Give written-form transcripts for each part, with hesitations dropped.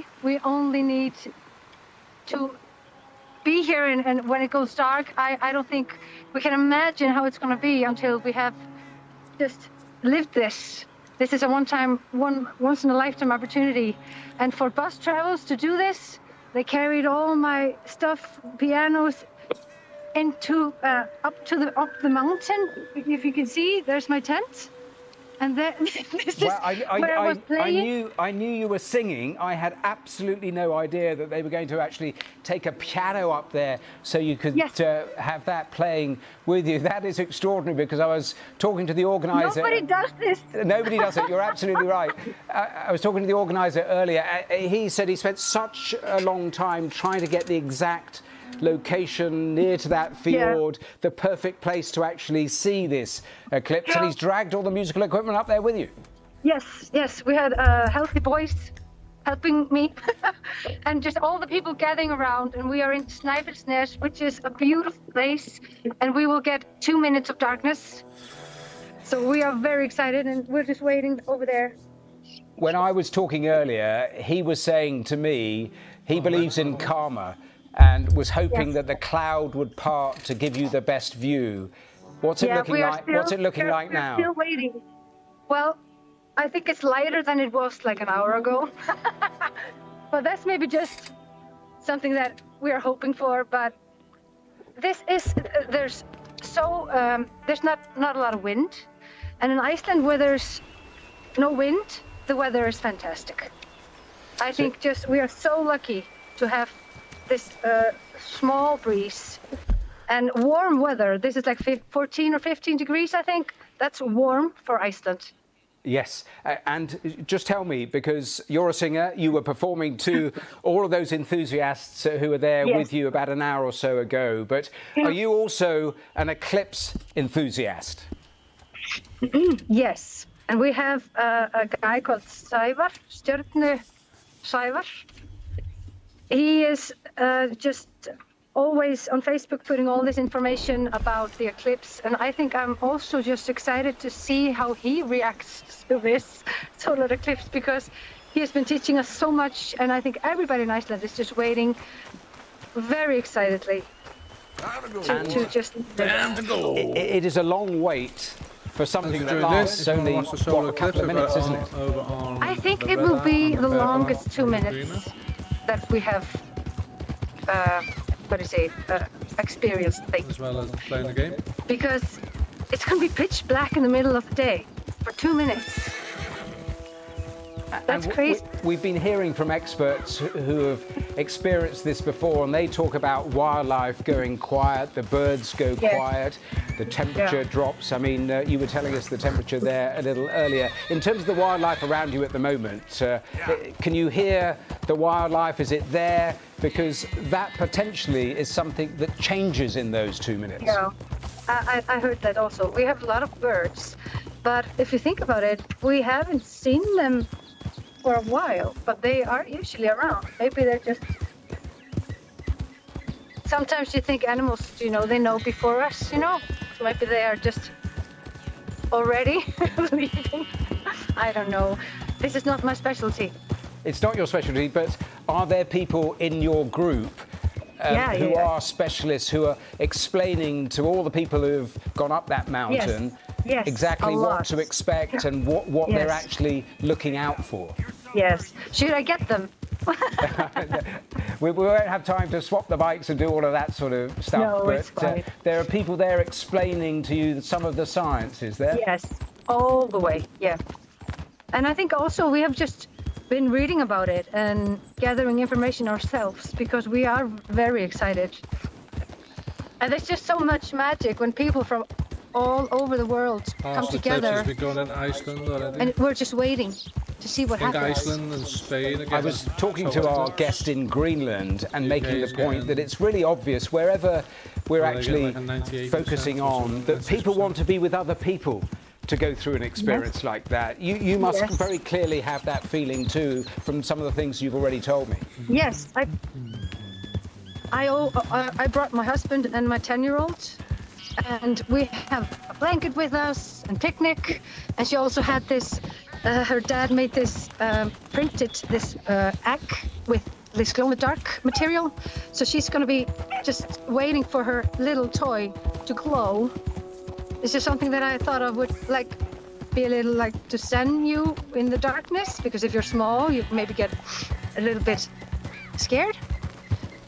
fly. We only need to be here, and when it goes dark, I don't think we can imagine how it's going to be until we have just lived this. This is a once in a lifetime opportunity. And for bus travels to do this, they carried all my stuff, pianos, into up the mountain. If you can see, there's my tent. And then this is where I was playing. I knew you were singing. I had absolutely no idea that they were going to actually take a piano up there so you could have that playing with you. That is extraordinary, because I was talking to the organizer. Nobody does this. Nobody does it. You're absolutely right. I was talking to the organizer earlier. He said he spent such a long time trying to get the exact location near to that fjord, the perfect place to actually see this eclipse, and he's dragged all the musical equipment up there with you. Yes, we had healthy boys helping me and just all the people gathering around, and we are in Sniper's Nest, which is a beautiful place, and we will get 2 minutes of darkness, so we are very excited, and we're just waiting over there. When I was talking earlier, he was saying to me he believes in karma, and was hoping that the cloud would part to give you the best view. What's it looking like? What's it looking like now? We're still waiting. Well, I think it's lighter than it was like an hour ago. But that's maybe just something that we are hoping for. But this is there's not a lot of wind, and in Iceland where there's no wind, the weather is fantastic. I think we are so lucky to have this small breeze and warm weather. This is like 14 or 15 degrees, I think. That's warm for Iceland. Yes, and just tell me, because you're a singer, you were performing to all of those enthusiasts who were there with you about an hour or so ago, but are you also an eclipse enthusiast? Yes, and we have a guy called Sævar, Stjörnu Sævar. He is just always on Facebook putting all this information about the eclipse, and I think I'm also just excited to see how he reacts to this solar eclipse, because he has been teaching us so much, and I think everybody in Iceland is just waiting very excitedly to just... It is a long wait for something that lasts only a couple of minutes, isn't it? I think it will be the longest 2 minutes that we have, experienced. As well as playing the game? Because it's going to be pitch black in the middle of the day for 2 minutes. That's crazy. We've been hearing from experts who have experienced this before, and they talk about wildlife going quiet, the birds go quiet, the temperature drops. I mean, you were telling us the temperature there a little earlier. In terms of the wildlife around you at the moment, can you hear the wildlife? Is it there? Because that potentially is something that changes in those 2 minutes. Yeah, I heard that also. We have a lot of birds, but if you think about it, we haven't seen them for a while, but they are usually around. Maybe they're just... Sometimes you think animals, they know before us, So maybe they are just already leaving. I don't know. This is not my specialty. It's not your specialty, but are there people in your group who are specialists, who are explaining to all the people who've gone up that mountain exactly what to expect and what they're actually looking out for? Yes. Should I get them? we won't have time to swap the bikes and do all of that sort of stuff. No, it's fine. There are people there explaining to you some of the science, is there? Yes, all the way, yeah. And I think also we have just been reading about it and gathering information ourselves, because we are very excited. And there's just so much magic when people from all over the world come together. In Iceland already. And we're just waiting to see what happens. Iceland and Spain again. I was talking to our guest in Greenland and making the point that it's really obvious wherever we're actually focusing on that people want to be with other people to go through an experience like that. You must very clearly have that feeling too from some of the things you've already told me. Yes, I brought my husband and my 10-year-old, and we have a blanket with us and picnic, and she also had this her dad made this, printed this egg with this glow-in-the-dark material. So she's going to be just waiting for her little toy to glow. This is something that I thought of would like be a little like to send you in the darkness, because if you're small, you maybe get a little bit scared.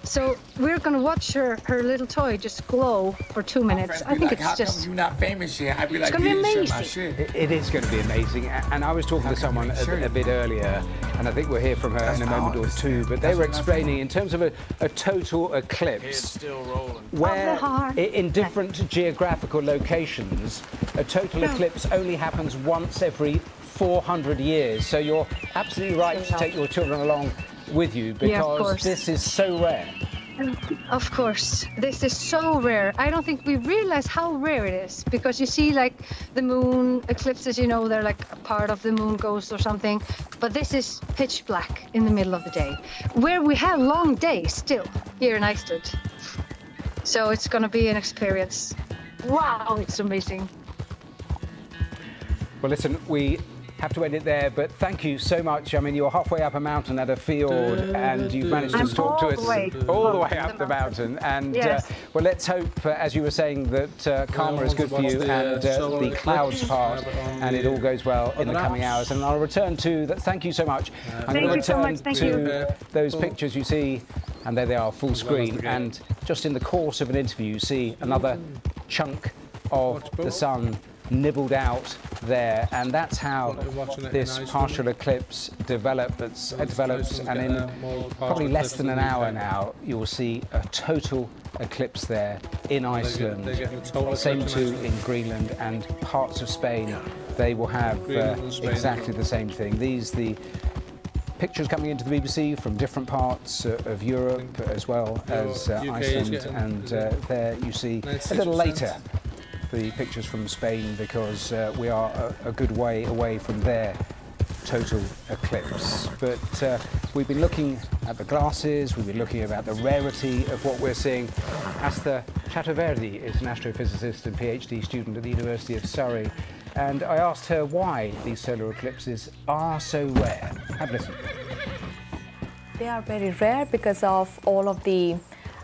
So we're gonna watch her little toy just glow for 2 minutes. I think it's just. You're not famous yet. I'd be like, It's gonna be my amazing. shit. It is going to be amazing. And I was talking to someone a bit earlier, and I think we'll hear from her in a moment or two, but they were explaining in terms of a total eclipse, where in different geographical locations, a total eclipse only happens once every 400 years. So you're absolutely right to take your children along with you, because this is so rare. Of course, this is so rare. I don't think we realize how rare it is, because you see like the moon eclipses, you know, they're like a part of the moon ghost or something, but this is pitch black in the middle of the day, where we have long days still here in Iceland. So it's gonna be an experience. Wow, it's amazing. Well, listen, we have to end it there, but thank you so much. I mean, you're halfway up a mountain at a fiord, and you've managed to talk to us all the way up the mountain. And well, let's hope, as you were saying, that karma is good for you, and the clouds part, and it all goes well in the coming hours. And I'll return to that. Thank you so much. I'm going to return to those pictures you see, and there they are, full screen. And just in the course of an interview, you see another chunk of the sun nibbled out there, and that's how this partial eclipse develops, and in probably less than an hour now you'll see a total eclipse there in Iceland. Same too in Greenland and parts of Spain. They will have exactly the same thing. The pictures coming into the BBC from different parts of Europe as well as Iceland, and there you see a little later the pictures from Spain, because we are a good way away from their total eclipse. But we've been looking at the glasses, we've been looking about the rarity of what we're seeing. Asta Chaturvedi is an astrophysicist and PhD student at the University of Surrey, and I asked her why these solar eclipses are so rare. Have a listen. They are very rare because of all of the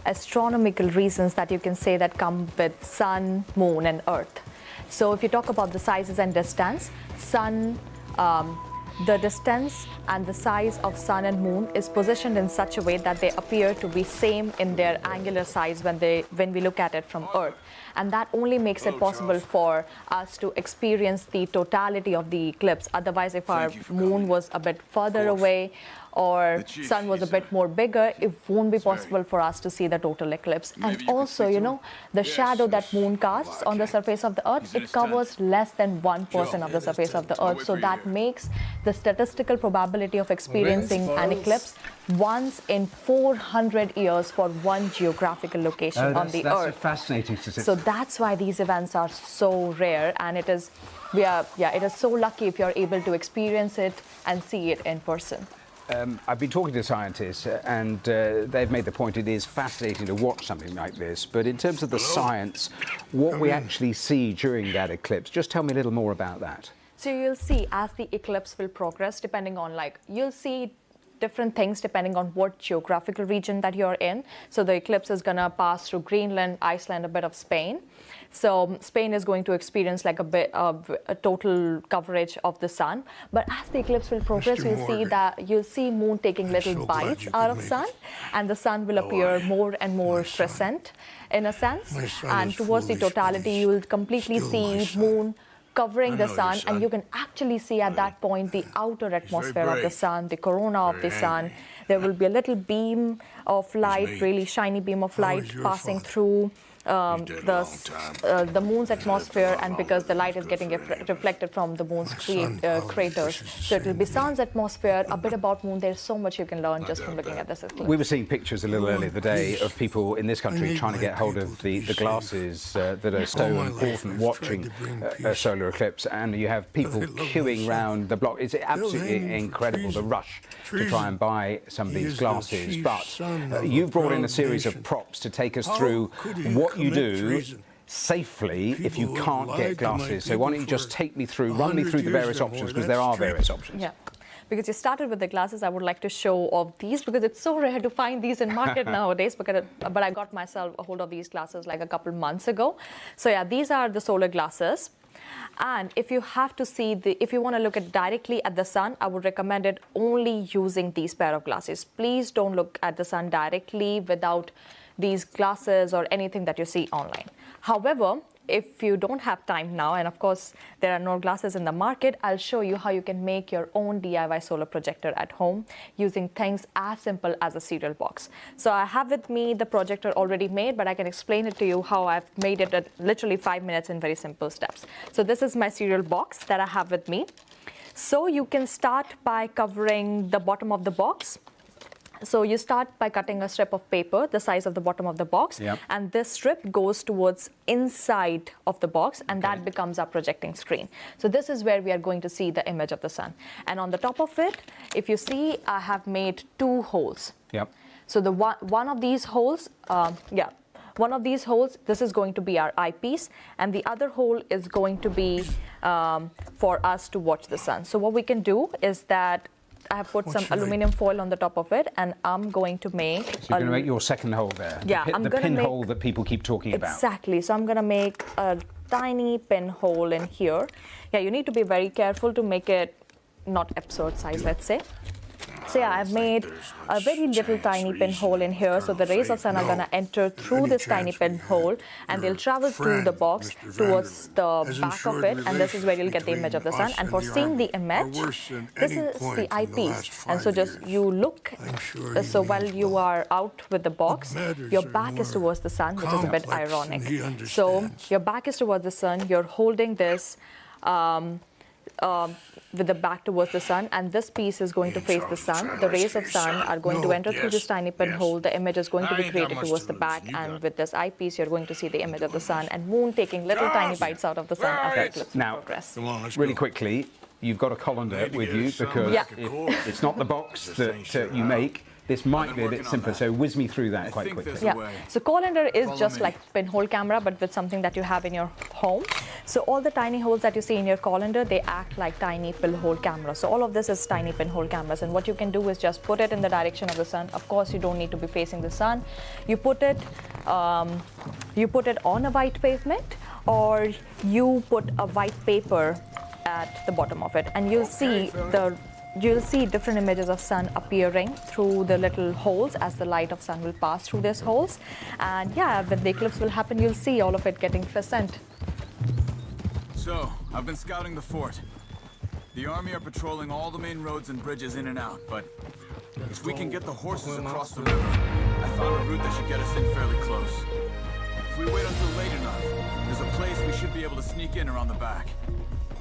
astronomical reasons that you can say that come with sun, moon and earth. So if you talk about the sizes and distance, sun, the distance and the size of sun and moon is positioned in such a way that they appear to be same in their angular size when we look at it from earth. And that only makes it possible for us to experience the totality of the eclipse. Otherwise, if our moon was a bit further away or sun was a bit more bigger, it won't be possible for us to see the total eclipse. And also, you know, the shadow that moon casts on the surface of the earth, it covers less than 1% of the surface of the earth. So that makes the statistical probability of experiencing an eclipse once in 400 years for one geographical location on the earth. That's a fascinating statistic. So that's why these events are so rare, and it is so lucky if you're able to experience it and see it in person. I've been talking to scientists, and they've made the point it is fascinating to watch something like this. But in terms of the science, what we actually see during that eclipse, just tell me a little more about that. So you'll see as the eclipse will progress, depending on you'll see different things depending on what geographical region that you're in. So the eclipse is going to pass through Greenland, Iceland, a bit of Spain. So Spain is going to experience like a bit of a total coverage of the sun. But as the eclipse will progress, you'll see moon taking little bites out of sun, and the sun will appear more and more crescent in a sense. And towards the totality, you will completely see moon covering the sun, and you can actually see at that point the outer atmosphere of the sun, the corona of the sun. There will be a little beam of light, really shiny beam of light passing through the moon's atmosphere, and because the light is getting reflected from the moon's craters. So it will be sun's atmosphere, a bit about moon. There's so much you can learn just from looking at this eclipse. We were seeing pictures a little earlier today of people in this country trying to get hold of the glasses that are so important watching a solar eclipse, and you have people queuing round the block. It's absolutely incredible, the rush to try and buy some of these glasses. But you've brought in a series of props to take us through what you do safely if you can't get glasses. So why don't you just take me through, run me through the various options, because there are various options. Yeah. Because you started with the glasses, I would like to show off these because it's so rare to find these in market nowadays. But I got myself a hold of these glasses like a couple months ago. So yeah, these are the solar glasses. And if you have to see if you want to look directly at the sun, I would recommend it only using these pair of glasses. Please don't look at the sun directly without these glasses or anything that you see online. However, if you don't have time now, and of course there are no glasses in the market, I'll show you how you can make your own DIY solar projector at home using things as simple as a cereal box. So I have with me the projector already made, but I can explain it to you how I've made it at literally 5 minutes in very simple steps. So this is my cereal box that I have with me. So you can start by covering the bottom of the box. So you start by cutting a strip of paper the size of the bottom of the box, and this strip goes towards inside of the box, and that becomes our projecting screen. So this is where we are going to see the image of the sun. And on the top of it, if you see, I have made 2 holes. So the one of these holes, one of these holes, this is going to be our eyepiece, and the other hole is going to be for us to watch the sun. So what we can do is that I have put some aluminum foil on the top of it, and I'm going to make... So you're going to make your second hole there? Yeah, the pinhole that people keep talking about. Exactly. So I'm going to make a tiny pinhole in here. Yeah, you need to be very careful to make it not absurd size, let's say. So yeah, I've made a very little tiny pinhole in here, so the rays of sun are going to enter through this tiny pinhole, and they'll travel through the box towards the back of it, and this is where you'll get the image of the sun. And for seeing the image, this is the eyepiece, and so just you look, so while you are out with the box, your back is towards the sun, which is a bit ironic. So your back is towards the sun, you're holding this with the back towards the sun, and this piece is going to face the sun. The rays of sun are going to enter through this tiny pinhole. The image is going to be created towards the back, and with this eyepiece, you're going to see the image of the sun and moon taking little tiny bites out of the sun as the eclipse progress. Now, really quickly, you've got a colander with you because if it's not the box that you make. This might be a bit simpler, so whiz me through that quite quickly. Yeah, so colander is just like pinhole camera, but with something that you have in your home. So all the tiny holes that you see in your colander, they act like tiny pinhole cameras. So all of this is tiny pinhole cameras, and what you can do is just put it in the direction of the sun. Of course, you don't need to be facing the sun. You put it on a white pavement, or you put a white paper at the bottom of it, and you'll see different images of sun appearing through the little holes as the light of sun will pass through these holes. And yeah, when the eclipse will happen, you'll see all of it getting present. So, I've been scouting the fort. The army are patrolling all the main roads and bridges in and out, but if we can get the horses across the river, I found a route that should get us in fairly close. If we wait until late enough, there's a place we should be able to sneak in around the back.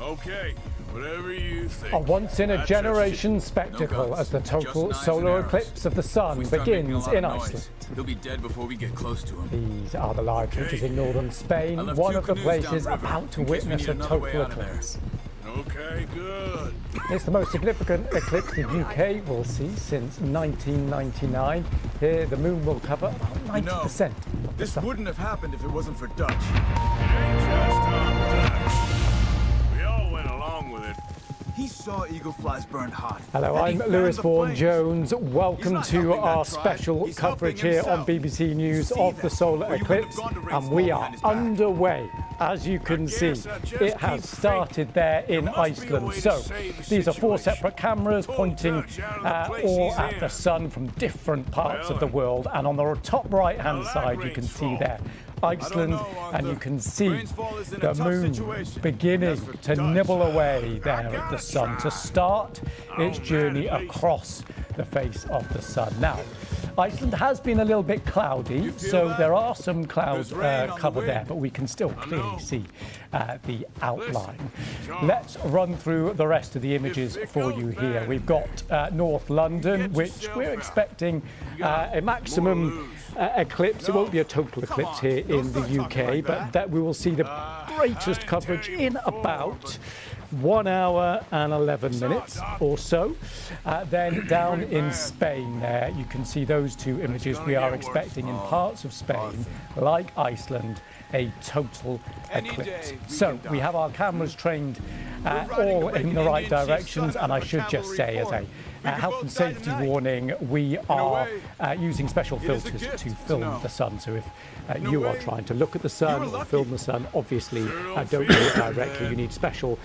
Okay. Whatever you think. A once-in-a-generation spectacle as the total solar eclipse of the sun begins in Iceland. He'll be dead before we get close to him. These are the live images in northern Spain, one of the places about to witness a total eclipse. Okay, good. It's the most significant eclipse the UK will see since 1999. Here, the moon will cover about 90% of the this sun. wouldn't have happened if it wasn't for Dutch. It ain't just on Dutch. We all went along with it. He saw eagle flies burned hot. Hello, I'm Lewis Vaughan-Jones. Welcome to our special coverage here on BBC News of the solar eclipse, and we are underway. As you can see, it has started there in Iceland. So these are 4 separate cameras pointing all at the sun from different parts of the world, and on the top right-hand side you can see there Iceland, and you can see the moon beginning to nibble away there at the sun to start its journey across the face of the sun. Now, Iceland has been a little bit cloudy, so there are some clouds covered there, but we can still clearly see the outline. Let's run through the rest of the images for you here. We've got North London, which we're expecting a maximum eclipse. It won't be a total eclipse here in the UK, but that we will see the greatest coverage in about 1 hour and 11 minutes or so. Then down in Spain there, you can see those two images. We are expecting in parts of Spain, like Iceland, a total eclipse. So we have our cameras trained all in the right directions, and I should just say as a health and safety warning, we are using special filters to film the sun. So if you are trying to look at the sun or film the sun, obviously don't do it directly. You need special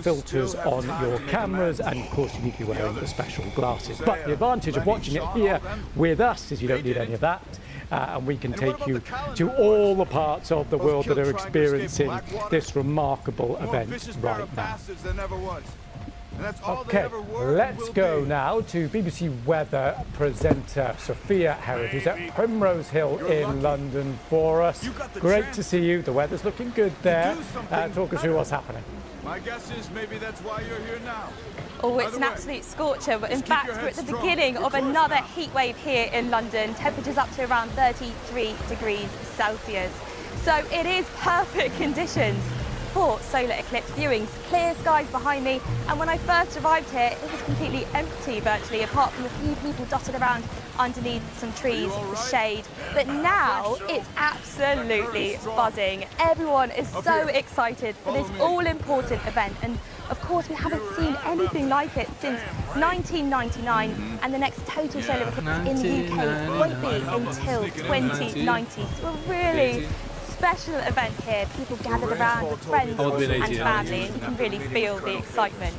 filters on your cameras, and of course you need to be wearing the special glasses. But the advantage of watching it here with us is you don't need any of that. And we can take you to all the parts of the world that are experiencing this remarkable event right now. Okay, let's go now to BBC Weather presenter Sophia Herod, who's at Primrose Hill in London for us. Great to see you. The weather's looking good there. Talk us through what's happening. My guess is maybe that's why you're here now. Oh, it's an absolute scorcher, but in fact we're at the beginning of another heat wave here in London. Temperatures up to around 33 degrees Celsius. So it is perfect conditions for solar eclipse viewings. Clear skies behind me, and when I first arrived here it was completely empty virtually, apart from a few people dotted around underneath some trees for shade. But now it's absolutely buzzing. Everyone is so excited for this all-important event, and of course we haven't seen anything like it since 1999, and the next total solar eclipse in the UK won't be until 2090. So a really special event here. People gathered around with friends and family, and you can really feel the excitement.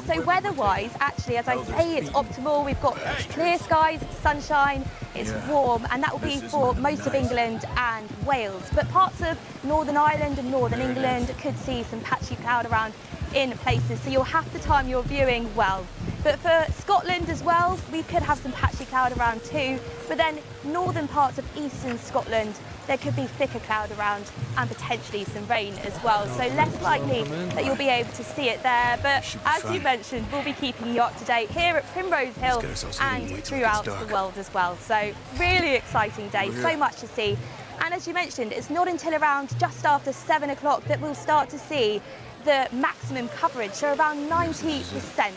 So weather-wise, actually, as I say, it's optimal. We've got clear skies, sunshine, it's warm, and that will be for most of England and Wales. But parts of Northern Ireland and Northern England could see some patchy cloud around in places, so you'll have to time your viewing well. But for Scotland as well, we could have some patchy cloud around too. But then northern parts of eastern Scotland, there could be thicker cloud around and potentially some rain as well. So less likely that you'll be able to see it there. But as you mentioned, we'll be keeping you up to date here at Primrose Hill and throughout the world as well. So really exciting day, so much to see. And as you mentioned, it's not until around just after 7 o'clock that we'll start to see the maximum coverage, so around 90%.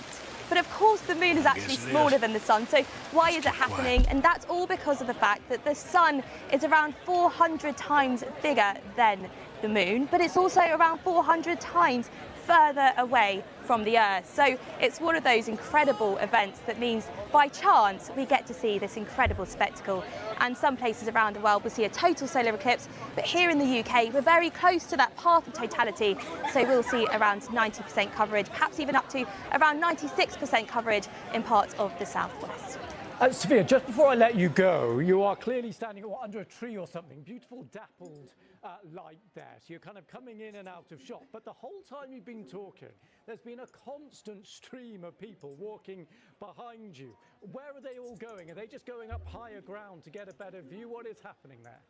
But of course the moon is actually smaller than the sun, so why is it happening? And that's all because of the fact that the sun is around 400 times bigger than the moon, but it's also around 400 times further away from the Earth. So it's one of those incredible events that means by chance we get to see this incredible spectacle. And some places around the world will see a total solar eclipse, but here in the UK we're very close to that path of totality, so we'll see around 90% coverage, perhaps even up to around 96% coverage in parts of the southwest. Sophia, just before I let you go, you are clearly standing under a tree or something. Beautiful dappled light there. So you're kind of coming in and out of shot. But the whole time you've been talking, there's been a constant stream of people walking behind you. Where are they all going? Are they just going up higher ground to get a better view? What is happening there?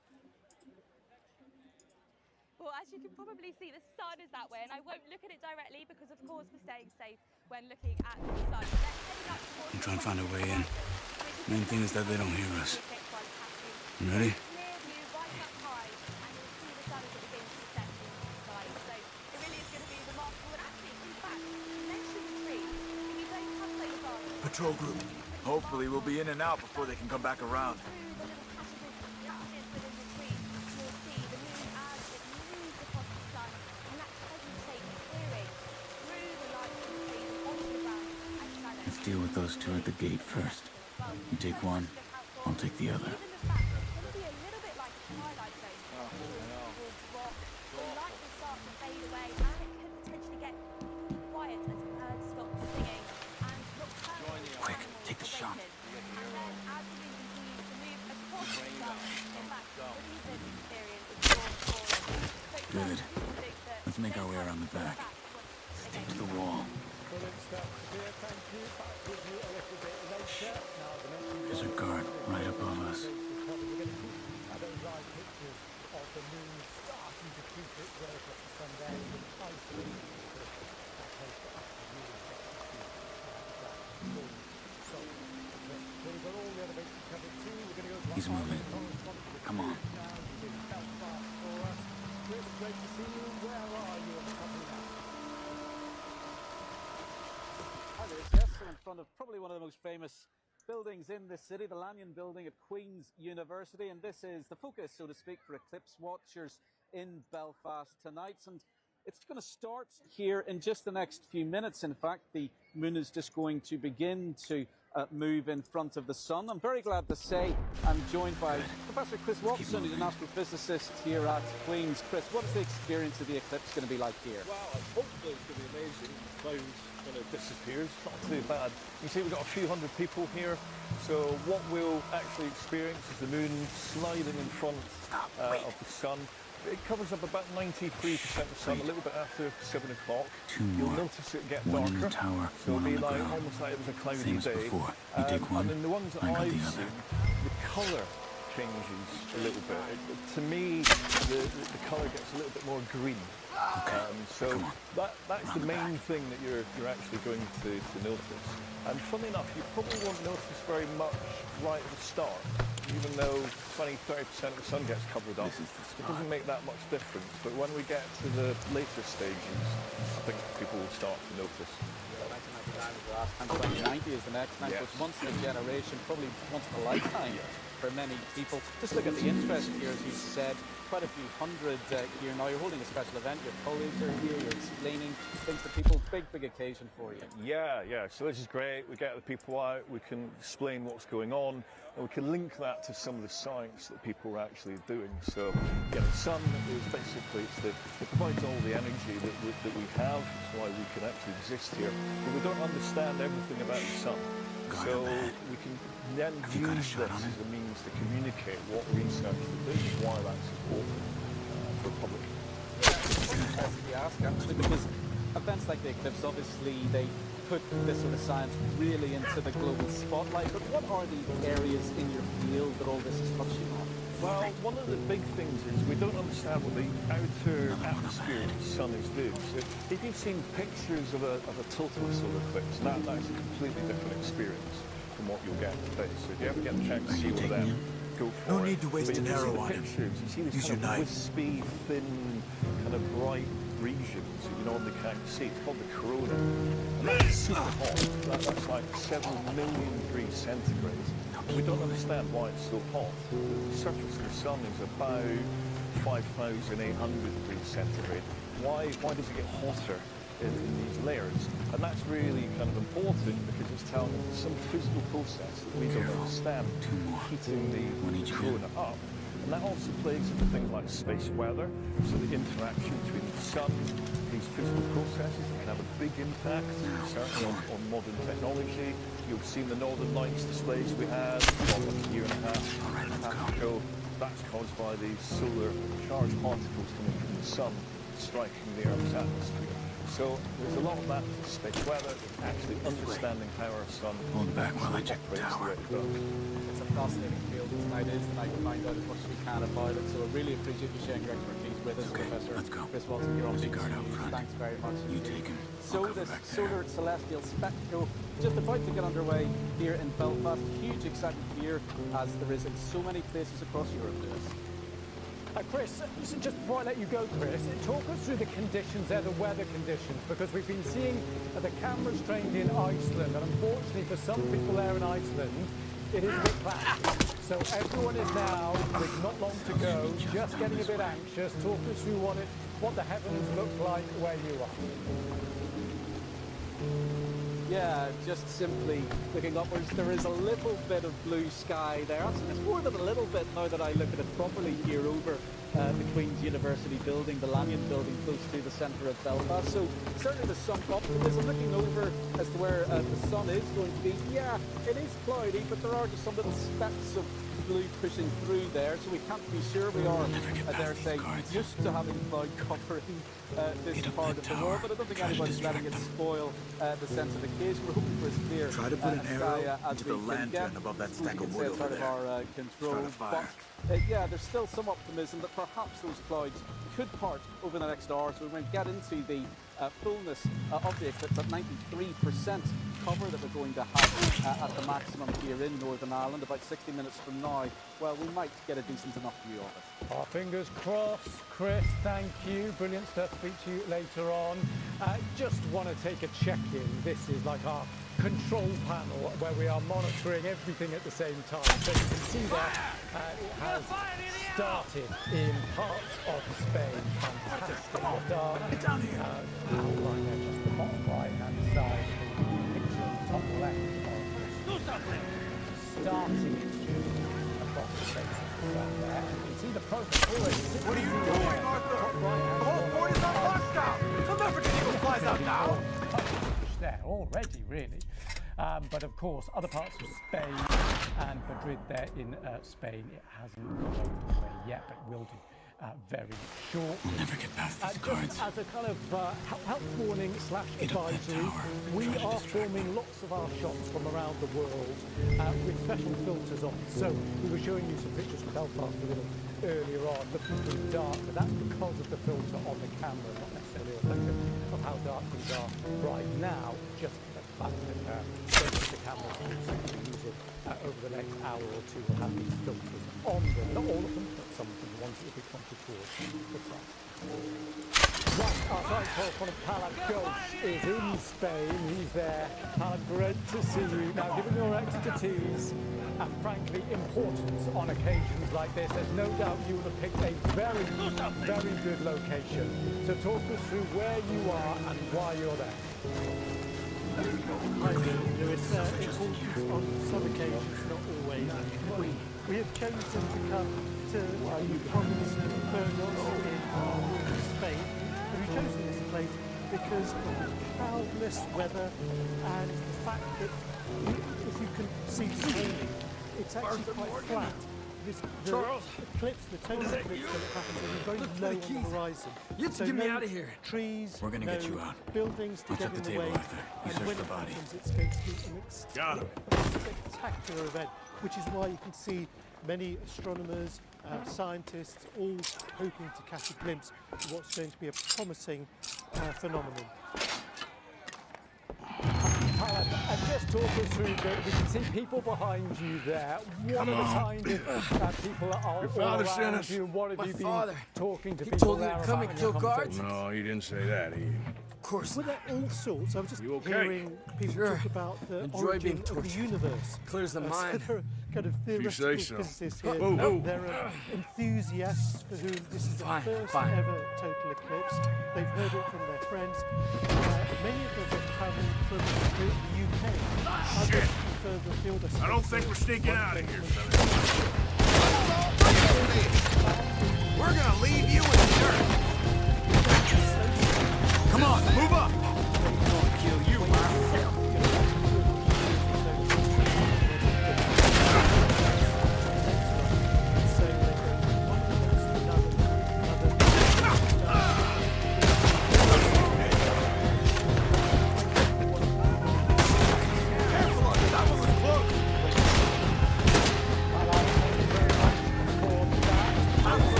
Well, as you can probably see, the sun is that way, and I won't look at it directly because, of course, we're staying safe when looking at the sun. I'm trying to find a way in. Main thing is that they don't hear us. You ready? Patrol group. Hopefully we'll be in and out before they can come back around. Let's deal with those two at the gate first. You take one, I'll take the other. Quick, take the shot. Good. Let's make our way around the back. Stick to the wall. There's a guard right above us. He's moving. Come on. Yes, so in front of probably one of the most famous buildings in this city, the Lanyon building at Queen's University, and this is the focus, so to speak, for eclipse watchers in Belfast tonight. And it's going to start here in just the next few minutes. In fact, the moon is just going to begin to move in front of the sun. I'm very glad to say I'm joined by Professor Chris Watson, who's an astrophysicist here at Queen's. Chris, what is the experience of the eclipse going to be like here? Well, hopefully it's going to be amazing. The clouds kind of disappears. It's not too bad. You see we've got a few hundred people here. So what we'll actually experience is the moon sliding in front of the sun. It covers up about 93% of the sun, a little bit after 7 o'clock. You'll notice it get darker. In the tower, so it'll be like almost like it was a cloudy day. And in the ones that I've seen, the colour changes a little bit. To me, the colour gets a little bit more green. So that's the main thing that you're actually going to notice. And funny enough, you probably won't notice very much right at the start, even though 20-30% of the sun gets covered up. It doesn't make that much difference. But when we get to the later stages, I think people will start to notice. 1999 is the last time, 2090 is the next time. So it's once in a generation, probably once in a lifetime for many people. Just look at the interest here, as you said. Quite a few hundred here now. You're holding a special event. Your colleagues are here. You're explaining things to people. Big occasion for you. Yeah. So this is great. We get the people out. We can explain what's going on, and we can link that to some of the science that people are actually doing. So, the sun is basically it provides all the energy that we have. That's why we can actually exist here. But we don't understand everything about the sun. So we can then use this as a means to communicate what research we're doing and why that's important for the public. You ask, actually, because events like the eclipse, obviously, they put this sort of science really into the global spotlight. But what are the areas in your field that all this is touching on? Well, one of the big things is we don't understand what the outer atmosphere of the sun is doing. So if you've seen pictures of a total solar eclipse, that's a completely different experience from what you'll get today. So if you ever get the chance to see one of them, go for it. No need to waste an arrow on him. You see these kind of wispy, thin, kind of bright regions that you normally can't see. It's called the corona. And that's super hot. That's like 7 million degrees centigrade. We don't understand why it's so hot. The surface of the sun is about 5,800 degrees centigrade. Why does it get hotter in these layers? And that's really kind of important because it's telling us some physical process that we don't understand, heating the corona up. And that also plays into things like space weather, so the interaction between the sun, these physical processes can have a big impact, certainly on modern technology. You've seen the Northern Lights displays we had like a year and a half ago. That's caused by these solar charged particles coming from the sun, striking the Earth's atmosphere. So there's a lot of that space weather, actually understanding how our sun operates the way it does. It's a fascinating field tonight. It is tonight to find out as much as we can about it. So I really appreciate you sharing your expertise with us, Professor Chris Watson here on BBC News. Thanks very much. You take him. So this solar celestial spectacle just about to get underway here in Belfast. Huge excitement here, as there is in so many places across Europe. Chris, just before I let you go, Chris, talk us through the conditions there, the weather conditions, because we've been seeing the cameras trained in Iceland, and unfortunately for some people there in Iceland, it is a bit cloudy. So everyone is now, with not long to go, just getting a bit anxious. Talk us through what the heavens look like where you are. Yeah, just simply looking upwards, there is a little bit of blue sky there. Actually, it's more than a little bit now that I look at it properly here over the Queen's University building, the Lanyon building, close to the centre of Belfast. So certainly there's some optimism looking over as to where the sun is going to be. Yeah, it is cloudy, but there are just some little specks of blue pushing through there, so we can't be sure. We are, I dare say, used to having cloud covering this part of the world, but I don't think anybody's letting it spoil the sense of occasion. We're hoping for as clear Try to put an arrow into the lantern above that stack of wood over there. Our control, but yeah, there's still some optimism that perhaps those clouds could part over the next hour, so we might get into the fullness of the eclipse at 93%. cover that we're going to have at the maximum here in Northern Ireland. About 60 minutes from now, well, we might get a decent enough view of it. Our fingers crossed. Chris, thank you. Brilliant stuff. Speak to you later on. Just want to take a check-in. This is like our control panel where we are monitoring everything at the same time. So you can see that it has started in parts of Spain. Fantastic. The dark outline there, just the bottom right-hand side of the picture on the top left of starting its journey across the face of the sun there. You can see the progress already. What are you doing, Arthur? The whole fort is on lockdown. The Leopard Eagle flies out now. There already, really. But of course, other parts of Spain and Madrid there in Spain, it hasn't gone away yet, but will do very short. We'll never get past these guards. As a kind of health warning / advisory, we are filming lots of our shots from around the world with special filters on. So we were showing you some pictures from Belfast a little earlier on, looking pretty dark, but that's because of the filter on the camera, not necessarily reflective of how dark things are right now, just the fact that the cameras we're using over the next hour or two will have these filters on them. Not all of them, but some of them, the ones that will be pointed towards the front. Right, our site correspondent Palan Ghosh is in Spain. He's there. Palan, great to see you. Now, given your expertise and, frankly, importance on occasions like this, there's no doubt you would have picked a very, very good location. So talk us through where you are and why you're there. I do. It's important on some occasions, not always. We have chosen to come to Province of Burgos in Spain. And we've chosen this place because of the cloudless weather and the fact that, if you can see the painting, it's actually quite flat. The eclipse, the total eclipse that happens when you're very low on the horizon. You have to get me out of here. Trees, we're gonna get you out. Buildings to get in the way. And when it happens, it's going to be an spectacular event, which is why you can see many astronomers, scientists, all hoping to catch a glimpse of what's going to be a promising phenomenon. And just talk us through that. We can see people behind you there. What are the kind of people that are all around you? What have you been talking to people there about? Come and kill guards. No, he didn't say that. Of course. Well, there are all sorts. I was just hearing people talk about the origin of the universe. Clears the mind. There are kind of theoretical physicists here. There are enthusiasts for whom this is the first ever total eclipse. They've heard it from their friends. Many of them have travelled from the UK. Others from further afield. I don't think we're sneaking out of here, fellas. We're gonna leave you in the dirt. Come on, move up! I'll kill you,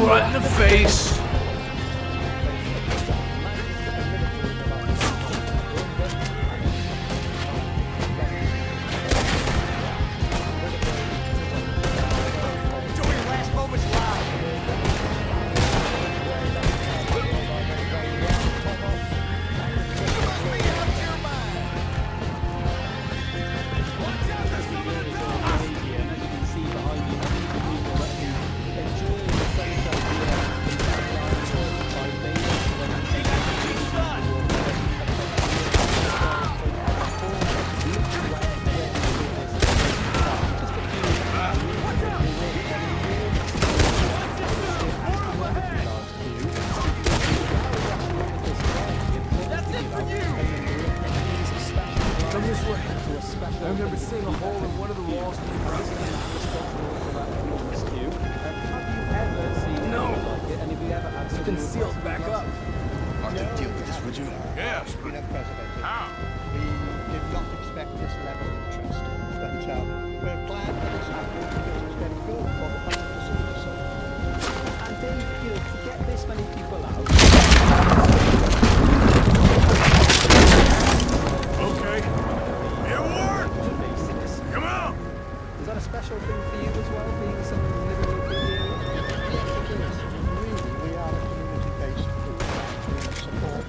Right in the face. I remember seeing a hole in one of the walls. No! It's been sealed back up. Arthur, deal with this, would you? Yes, but how? We did not expect this level of interest, but But we're glad that it's happened because it's very good for the fans to see this. And then, you know, to get this many people out. Okay. It worked! Come on! Is that a special thing for you as well, being someone who lives in the area? Yes, it is. Really, we are a community-based group. We support.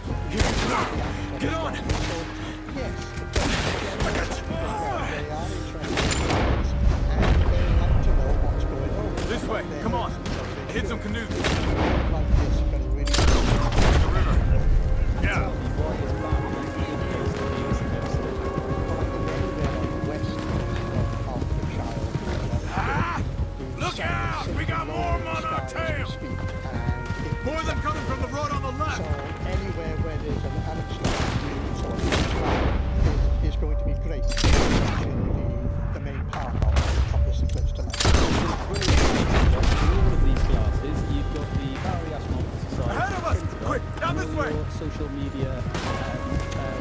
Get on! Yes, they are interested and they like to know what's going on. This way, come on. Hit some canoes. Like this, very really. The river. Yeah. Look out! We got more on our tail! More of them coming from the road on the left. So anywhere where there's an unexpected is going to be great. The main part of this eclipse tonight. In all of these classes, you've got the Barry Astronomical Society. Ahead of us! Quick, down this way! Social media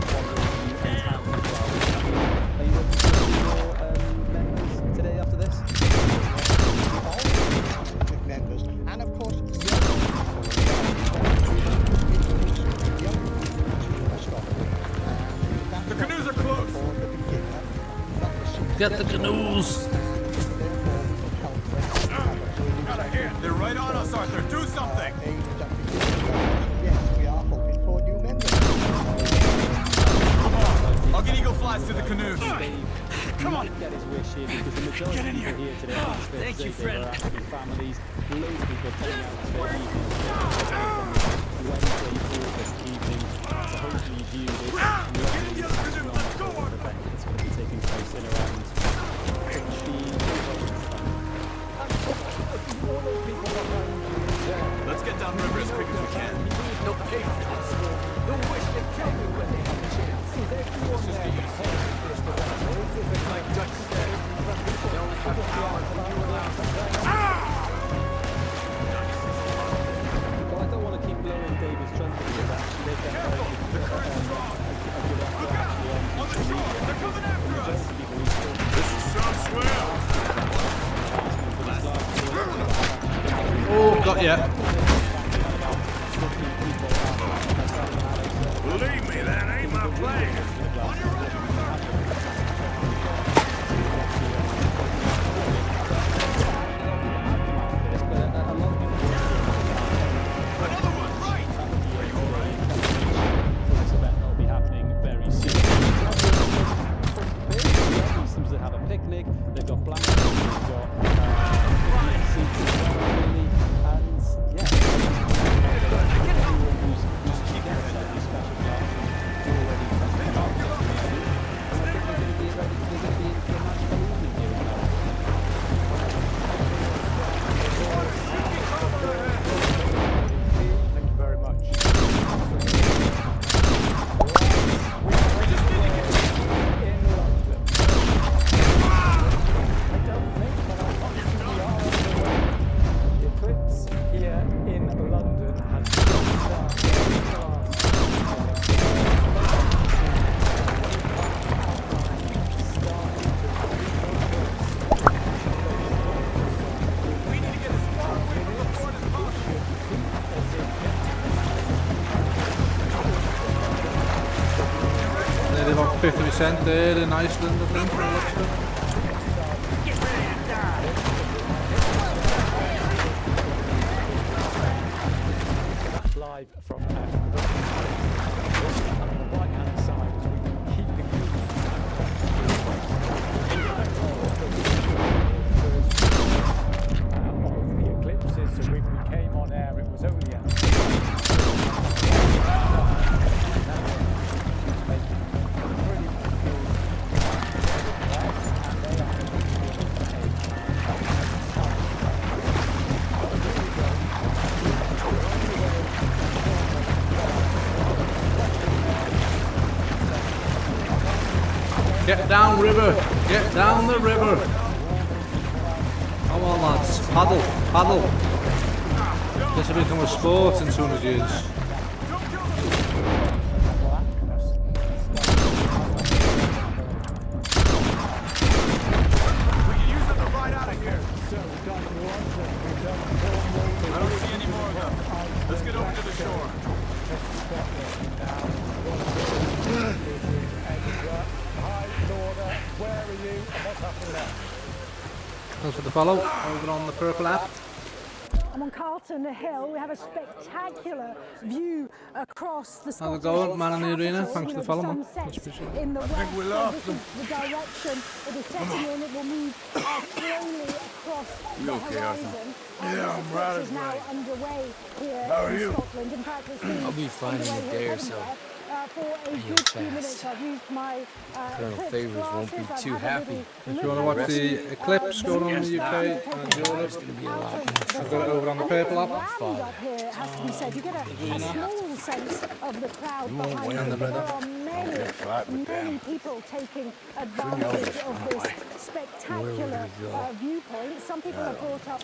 followers and towns as well. Are you open to your members today after this? With members, and of course, the canoes are close. Get the canoes! They're right on us, Arthur. Do something! Yes, we are hoping for new members. Come on. I'll get Eagle Flies to the canoes. Come on! Get his wish here because the majority of people here today Thank you, friend. are actually families. Loads of people coming out to their evenings Wednesday, August evening to hopefully view this lovely event that's going to be taking place in around Let's get down river as quick as we can. No patriots. No wish to kill me when they have a chance. Let's just get you to see it first of all. Like Dutch said, they only have power when you allow them. Well, I don't want to keep blowing David's trumpet here, actually. They've got a good Look out! On the shore! They're coming after us! This is some swell. Oh, got ya. Believe me, that ain't my plan. Another one, right! This event will be happening very soon. Seems to have a picnic, they've got blankets, they've got seats as well, really, and yeah. Everyone who's gets these special classes already present. And I think they're going to be ready, they're going to be in for a magical evening here in London. Thank you very much. The eclipse here in London has just We need to get as far away from the fort as possible. Nearly about 50% there in Iceland, I think. By the looks of it. live from on the right hand side as we keep the of the eclipses. So when we came on air, it was only Get down river! Get down the river! Come on lads, paddle, paddle! This will become a sport in 200 years. Thanks for the follow. Over on the purple app. I'm on Carlton Hill. We have a spectacular view across the How's it Scottish going, man in the arena? capital. Thanks You for the know, follow, man. the sun Much sets appreciated. in the west. think we So lost this is the direction it is setting in. It will move slowly across the horizon. Yeah, I'm right is now away. underway here How are in you? Scotland. In fact, it's been I'll be fine in underway a day here or in so. Edinburgh, for a You're good few fast. minutes. I've used my Colonel eclipse Favors won't be glasses. too I've had a happy. If you want to watch the eclipse going on in the UK and Europe, I've got it over on the purple app. Round up here, has to be said. You get a small sense of the crowd behind you, And the but there red are many people taking advantage of this spectacular viewpoint. Some people have brought up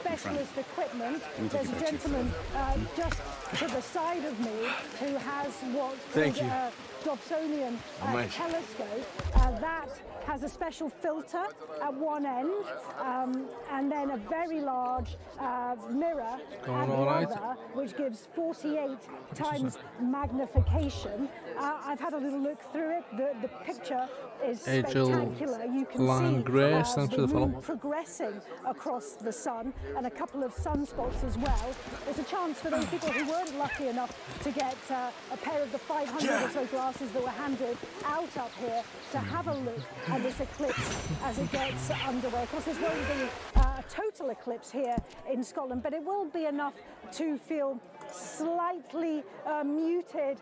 specialist equipment. There's a gentleman just to the side of me who has what's called a Dobsonian telescope. That has a special filter at one end, and then a very large mirror at the other, which gives 48 times magnification. I've had a little look through it. The picture is spectacular. You can see the moon progressing across the sun, and a couple of sunspots as well. There's a chance for those people who weren't lucky enough to get a pair of the 500 or so glasses that were handed out up here to have a look at this eclipse as it gets underway. Of course, this won't be a total eclipse here in Scotland, but it will be enough to feel slightly muted.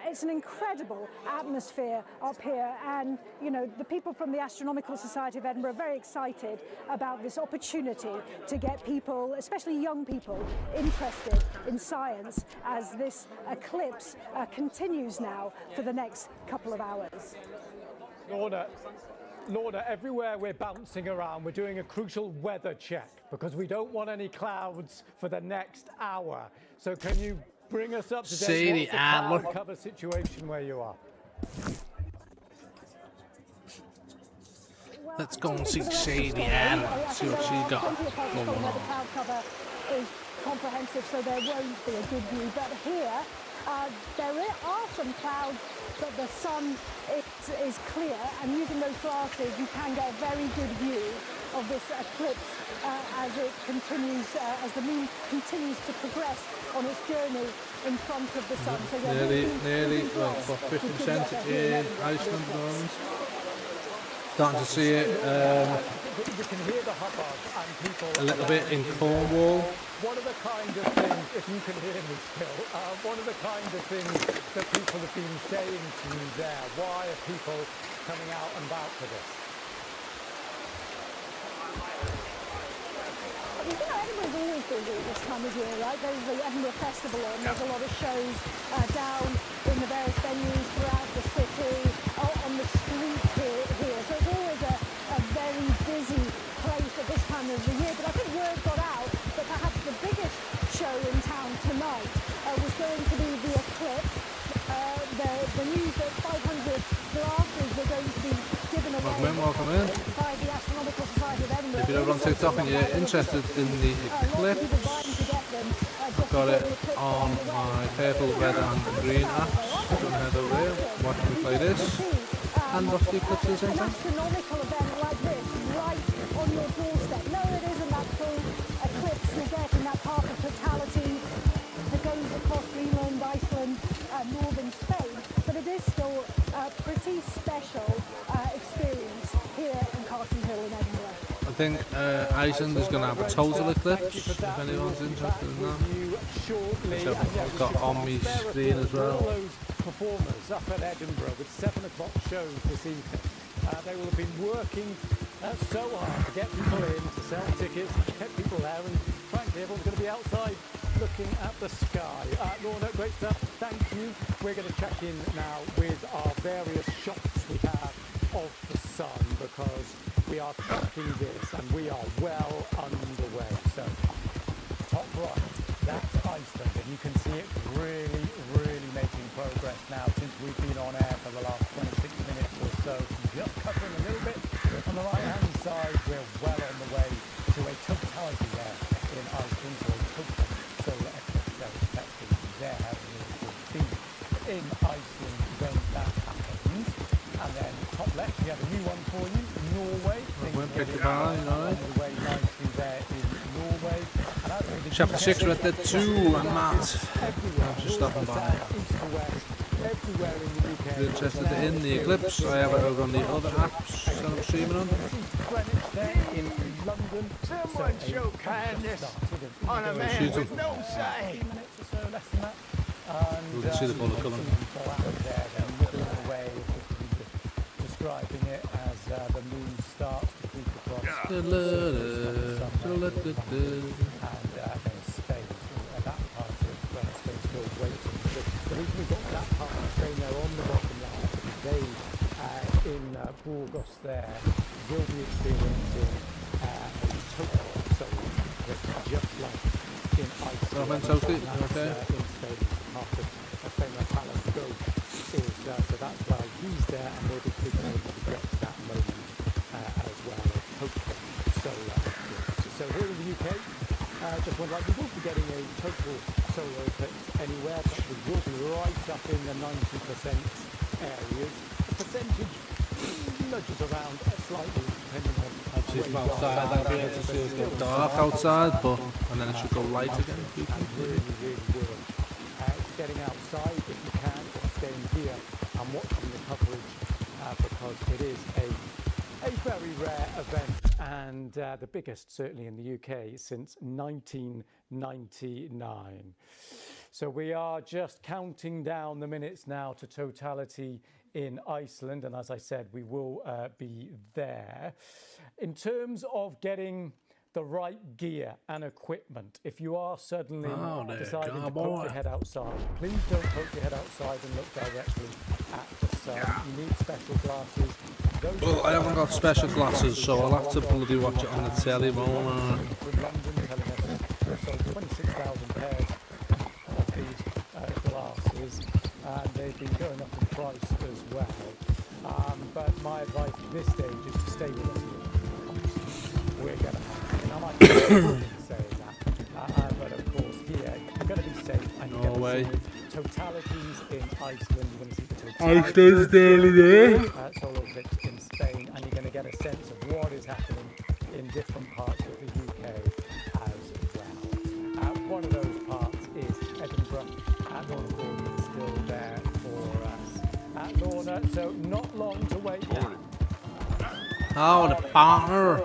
It's an incredible atmosphere up here, and you know, the people from the Astronomical Society of Edinburgh are very excited about this opportunity to get people, especially young people, interested in science as this eclipse continues now for the next couple of hours. Lorna, everywhere we're bouncing around, we're doing a crucial weather check because we don't want any clouds for the next hour. So can you bring us up to date? What's the cloud cover situation where you are? Let's go and see Sadie Ann, see what she got going on. The cloud cover is comprehensive, so there won't be a good view. But here, there are some clouds, but the sun is clear, and using those glasses, you can get a very good view of this eclipse as it continues, as the moon continues to progress on its journey in front of the sun. So nearly, well, for 50% in Iceland at the moment. Starting to see it We can hear the hubbub and people a little bit in Cornwall. One of the kind of things, if you can hear me still, one of the kind of things that people have been saying to you there, why are people coming out and about for this? You know, Edinburgh's always busy at this time of year, right? There's the Edinburgh Festival on, there's a lot of shows down in the various venues throughout the city, on the streets here. So it's always a very busy place at this time of the year. But I think word got out that perhaps the biggest show in town tonight was going to be the eclipse. The news that 500 glasses were going to be given away Welcome in. by the Astronomical Society of Edinburgh. If you're over on TikTok and you're interested in the eclipse, I've got it on my purple, red and green apps. So go head over there, watch me play this, and watch the eclipse at the same time. An astronomical event like this, right on your doorstep. No, it isn't that full eclipse we get in that path of totality that goes across Greenland, Iceland, northern Spain, but it is still a pretty special experience here in Carlton Hill in Edinburgh. I think Iceland is going to have a total eclipse, if anyone's interested in that. Which I've got on my screen as well. All those performers up at Edinburgh with 7 o'clock shows this evening. They will have been working so hard to get people in, to sell tickets, to get people there, and frankly, everyone's going to be outside looking at the sky. Lorna, great stuff. Thank you. We're going to check in now with our various shots we have of the sun because we are tracking this and we are well underway. So, top right, that's Iceland, and you can see it really making progress now since we've been on air for the last 26 minutes or so. Just covering a little bit on the right-hand side, we're well on the way to a totality there in Iceland, so a total solar eclipse they're expecting there will be in Iceland when that happens. And then top left, we have a new one for you, Norway. Underway nicely there in Norway. Chapter 6 Red Dead 2, I'm Matt. I'm just stopping by. Everywhere in the UK. If you're interested in the Eclipse, I have it over on the other apps that I'm streaming on. Greenwich there in London. Someone show kindness on a man with no sight. 15 minutes or so, less than that. We can see the colour coming. Describing it as the moon starts to creep across and then stays at that part of Spain still waiting. The reason we've got that part of Spain there on the bottom left, they in Burgos there will be experiencing a total solar eclipse just like in Iceland. Okay. In Spain, part of Spain where Palace Ghost is, so that's why he's there, and we'll be speaking to get to that moment as well, hopefully. So here in the UK, just one like, we won't be getting a total solar eclipse anywhere, but we will be right up in the 90% areas. The percentage nudges around slightly, depending on Actually, from outside, I'll be able to see it's got dark outside, and then it should go light again. Really will. Getting outside if you can, or staying here and watching the coverage because it is a very rare event and the biggest certainly in the UK since 1999. So we are just counting down the minutes now to totality in Iceland, and as I said, we will be there. In terms of getting the right gear and equipment, if you are suddenly deciding to poke your head outside, please don't poke your head outside and look directly at the sun. You need special glasses. Well, I haven't got special glasses, so I'll have to bloody watch it on the telly, won't I? London telling us they sold 26,000 pairs of these glasses, and they've been going up in price as well. But my advice at this stage is to stay with us here. We're going to have, and I might be saying that, but of course here you're going to be safe and you're going to see totalities in Iceland, you're going to see the totalities solar eclipse in Spain, and you're going to get a sense of what is happening in different parts of the UK as well. One of those parts is Edinburgh, and Lorna Gordon is still there for us. Lorna, so not long to wait now. Oh, the partner.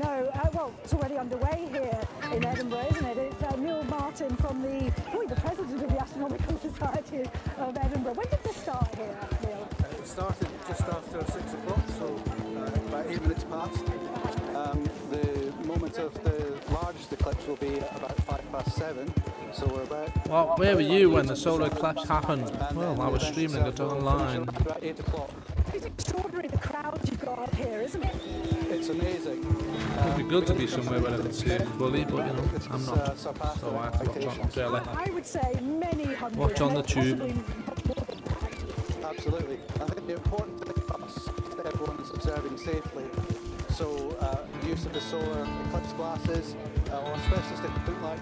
No, well, it's already underway here in Edinburgh, isn't it? It's Neil Martin from the president of the Astronomical Society of Edinburgh. When did this start here, Neil? It started just after 6 o'clock, so about 8 minutes past. The moment of the largest eclipse will be about 7:05, so we're about... Well, where were you when the solar eclipse happened? Well, I was streaming it online. About 8 o'clock. It's extraordinary the crowd you've got up here, isn't it? It's amazing. It would be good to be somewhere where I can see it fully, but you know, I'm not. So I have to watch on the telly. I would say many hundreds. Watch on the tube. Absolutely. I think the important thing for us is that everyone is observing safely. So use of the solar eclipse glasses or specialist equipment like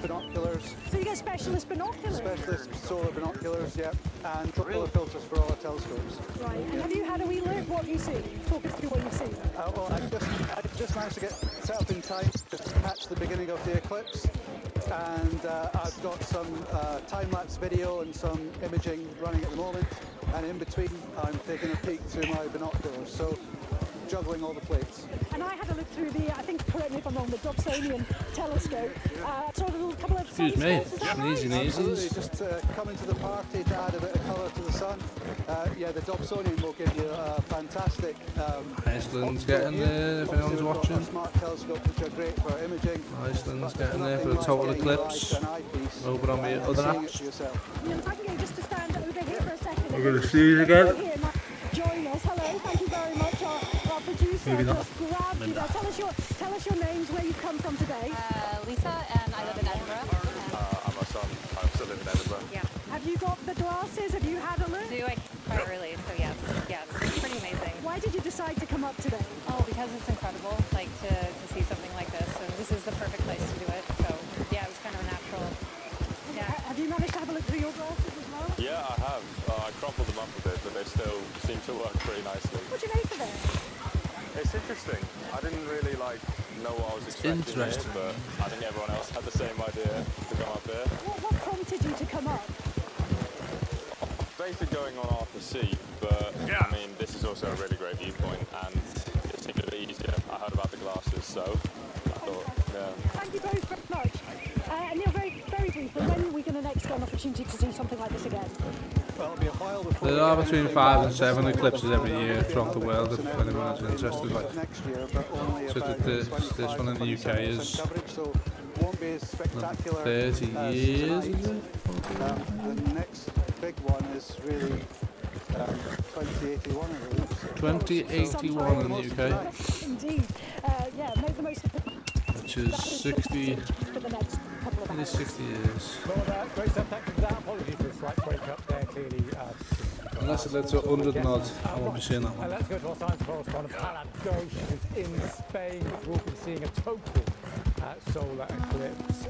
binoculars. So you get specialist binoculars? Specialist solar binoculars, yeah, and color filters for all our telescopes. Right, and have you had a wee look what you see? Talk us through what you see. Well, I just managed to get set up in time to catch the beginning of the eclipse, and I've got some time-lapse video and some imaging running at the moment, and in between I'm taking a peek through my binoculars. So juggling all the plates. And I had a look through the, I think, correct me if I'm wrong, the Dobsonian telescope. Sort of a couple of... Excuse me, sneezy. Just coming to the party to add a bit of colour to the sun. Yeah, the Dobsonian will give you a fantastic... Iceland's getting there, if anyone's watching. Smart telescopes which are great for imaging. Iceland's getting there for the total eclipse. Over on the other apps. If I can get just to stand over here for a second. We're going to see you again. Join us. Hello, thank you very much. Our producer just grabbed you there. Tell us your names, where you've come from today. Lisa, and I live in Edinburgh. I'm a son. I'm still living in Edinburgh. Yeah. Have you got the glasses? Have you had a look? I quite early, so yeah, it's pretty amazing. Why did you decide to come up today? Oh, because it's incredible, like to see something like this, and this is the perfect place to do it. So yeah, it was kind of a natural. Yeah. Have you managed to have a look through your glasses as well? Yeah, I have. I crumpled them up a bit, but they still seem to work pretty nicely. What do you make of it? It's interesting. I didn't really know what I was expecting here, but I think everyone else had the same idea to come up here. What prompted you to come up? Basically going on after sea, but I mean, this is also a really great viewpoint, and it seemed a bit easier. I heard about the glasses, so I thought, yeah. Thank you very, very much. And Neil, very, very briefly, when are we going to next get an opportunity to do something like this again? Well, it'll be a while before There are between 5 and 7 eclipses every year throughout the world, if anyone is interested. next year, but only So about this one in the UK is coverage, so won't be as spectacular 30 as years, tonight. is it? The next big one is really 2081, I believe. 2081 in the UK, Indeed. Yeah, make the most of it. which is 60. For the next couple of It is hours. 60 years. Well, great stuff. Thank you for that. Apologies for the slight break up there, clearly. Unless it led to 100 and odd, I won't be seeing that And one. let's go to our science correspondent, Palad Ghosh, who's in Spain, which we'll be seeing a total solar eclipse.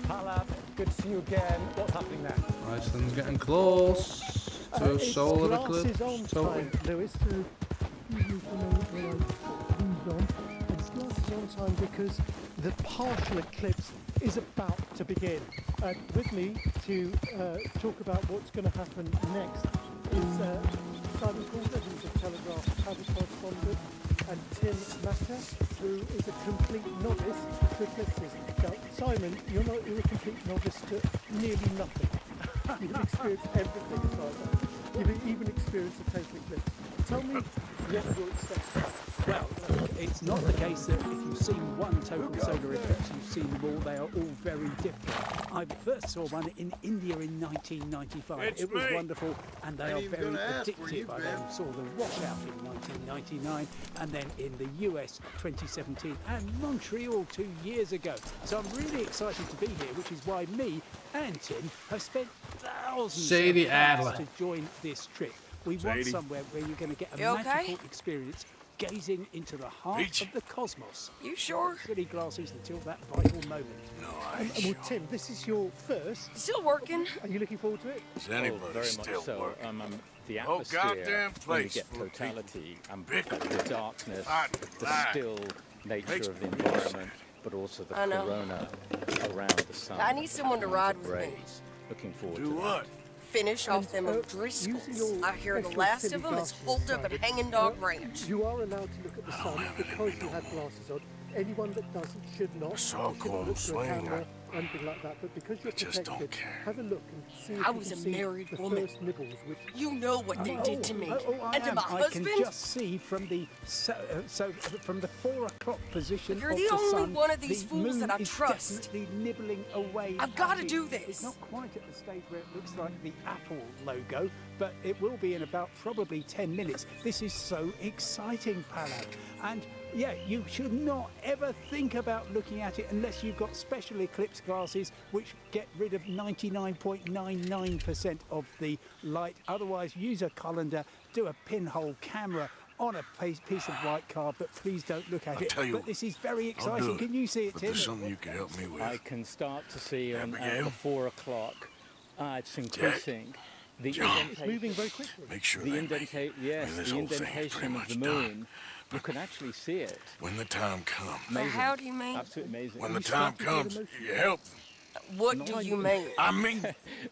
Palad, good to see you again. What's happening there? Iceland's getting close to a solar eclipse. Glasses Totally. on time, Lewis. It's glasses on time because the partial eclipse is about to begin. With me to talk about what's going to happen next is Simon Coulter, who's a Telegraph travel correspondent, and Tim Matter, who is a complete novice to eclipses. Now, Simon, you're a complete novice to nearly nothing. You've experienced everything aside that. You've even experienced a total eclipse. Tell me what you're expecting. Well, it's not the case that if you've seen one total solar eclipse, you've seen them all. They are all very different. I first saw one in India in 1995. It was wonderful, and they are very addictive. I then saw the washout in 1999, and then in the US 2017, and Montreal 2 years ago. So I'm really excited to be here, which is why me and Tim have spent thousands Sadie of pounds Adler. to join this trip. We want Sadie. somewhere where you're going to get a You okay? magical experience gazing into the heart Peach. of the cosmos. You sure? Pretty glasses until that vital moment. No, Well, Tim, this is your first. Still working. Are you looking forward to it? Is anybody very still much so. working? The Oh, atmosphere, goddamn when you place get full of totality and bickering, the darkness, fighting, the lying. still nature Makes of the me environment, but also the I know. corona around the sun. I need someone to and ride the with me. rays. Looking forward Do to what? that. Finish off them O'Driscolls. I hear the last of them is holed up at Hanging Dog Ranch. You are allowed to look at the sun because you have glasses on. Anyone that doesn't should not. I saw You should not Colm look through a swing. camera or anything like that. But because you're just don't protected, care. have a look and see if I you was can a see married the woman. first nibbles. Which You know what they did to me. I And to am. my I can husband. just see from the from the 4 o'clock position You're of the only sun, one of these the fools that moon I is trust. definitely nibbling away. I've at gotta you. do this. It's not quite at the stage where it looks like the Apple logo, but it will be in about probably 10 minutes. This is so exciting, Palad. And yeah, you should not ever think about looking at it unless you've got special eclipse glasses which get rid of 99.99% of the light. Otherwise, use a colander, do a pinhole camera on a piece of white card, but please don't look at I'll it. tell you But this is very I'll do exciting. it. Can you see it, But Tim? there's something you can help me with. I can start to see on Abigail? the 4 o'clock. It's increasing. The John. indentation, It's moving very quickly. Make sure the they make- yes, I mean, this the whole thing is indentation pretty of much the done. moon. You can actually see it. When the time comes. Amazing. how do you mean? Absolutely amazing. When the time comes, you help them. What do you mean? I mean,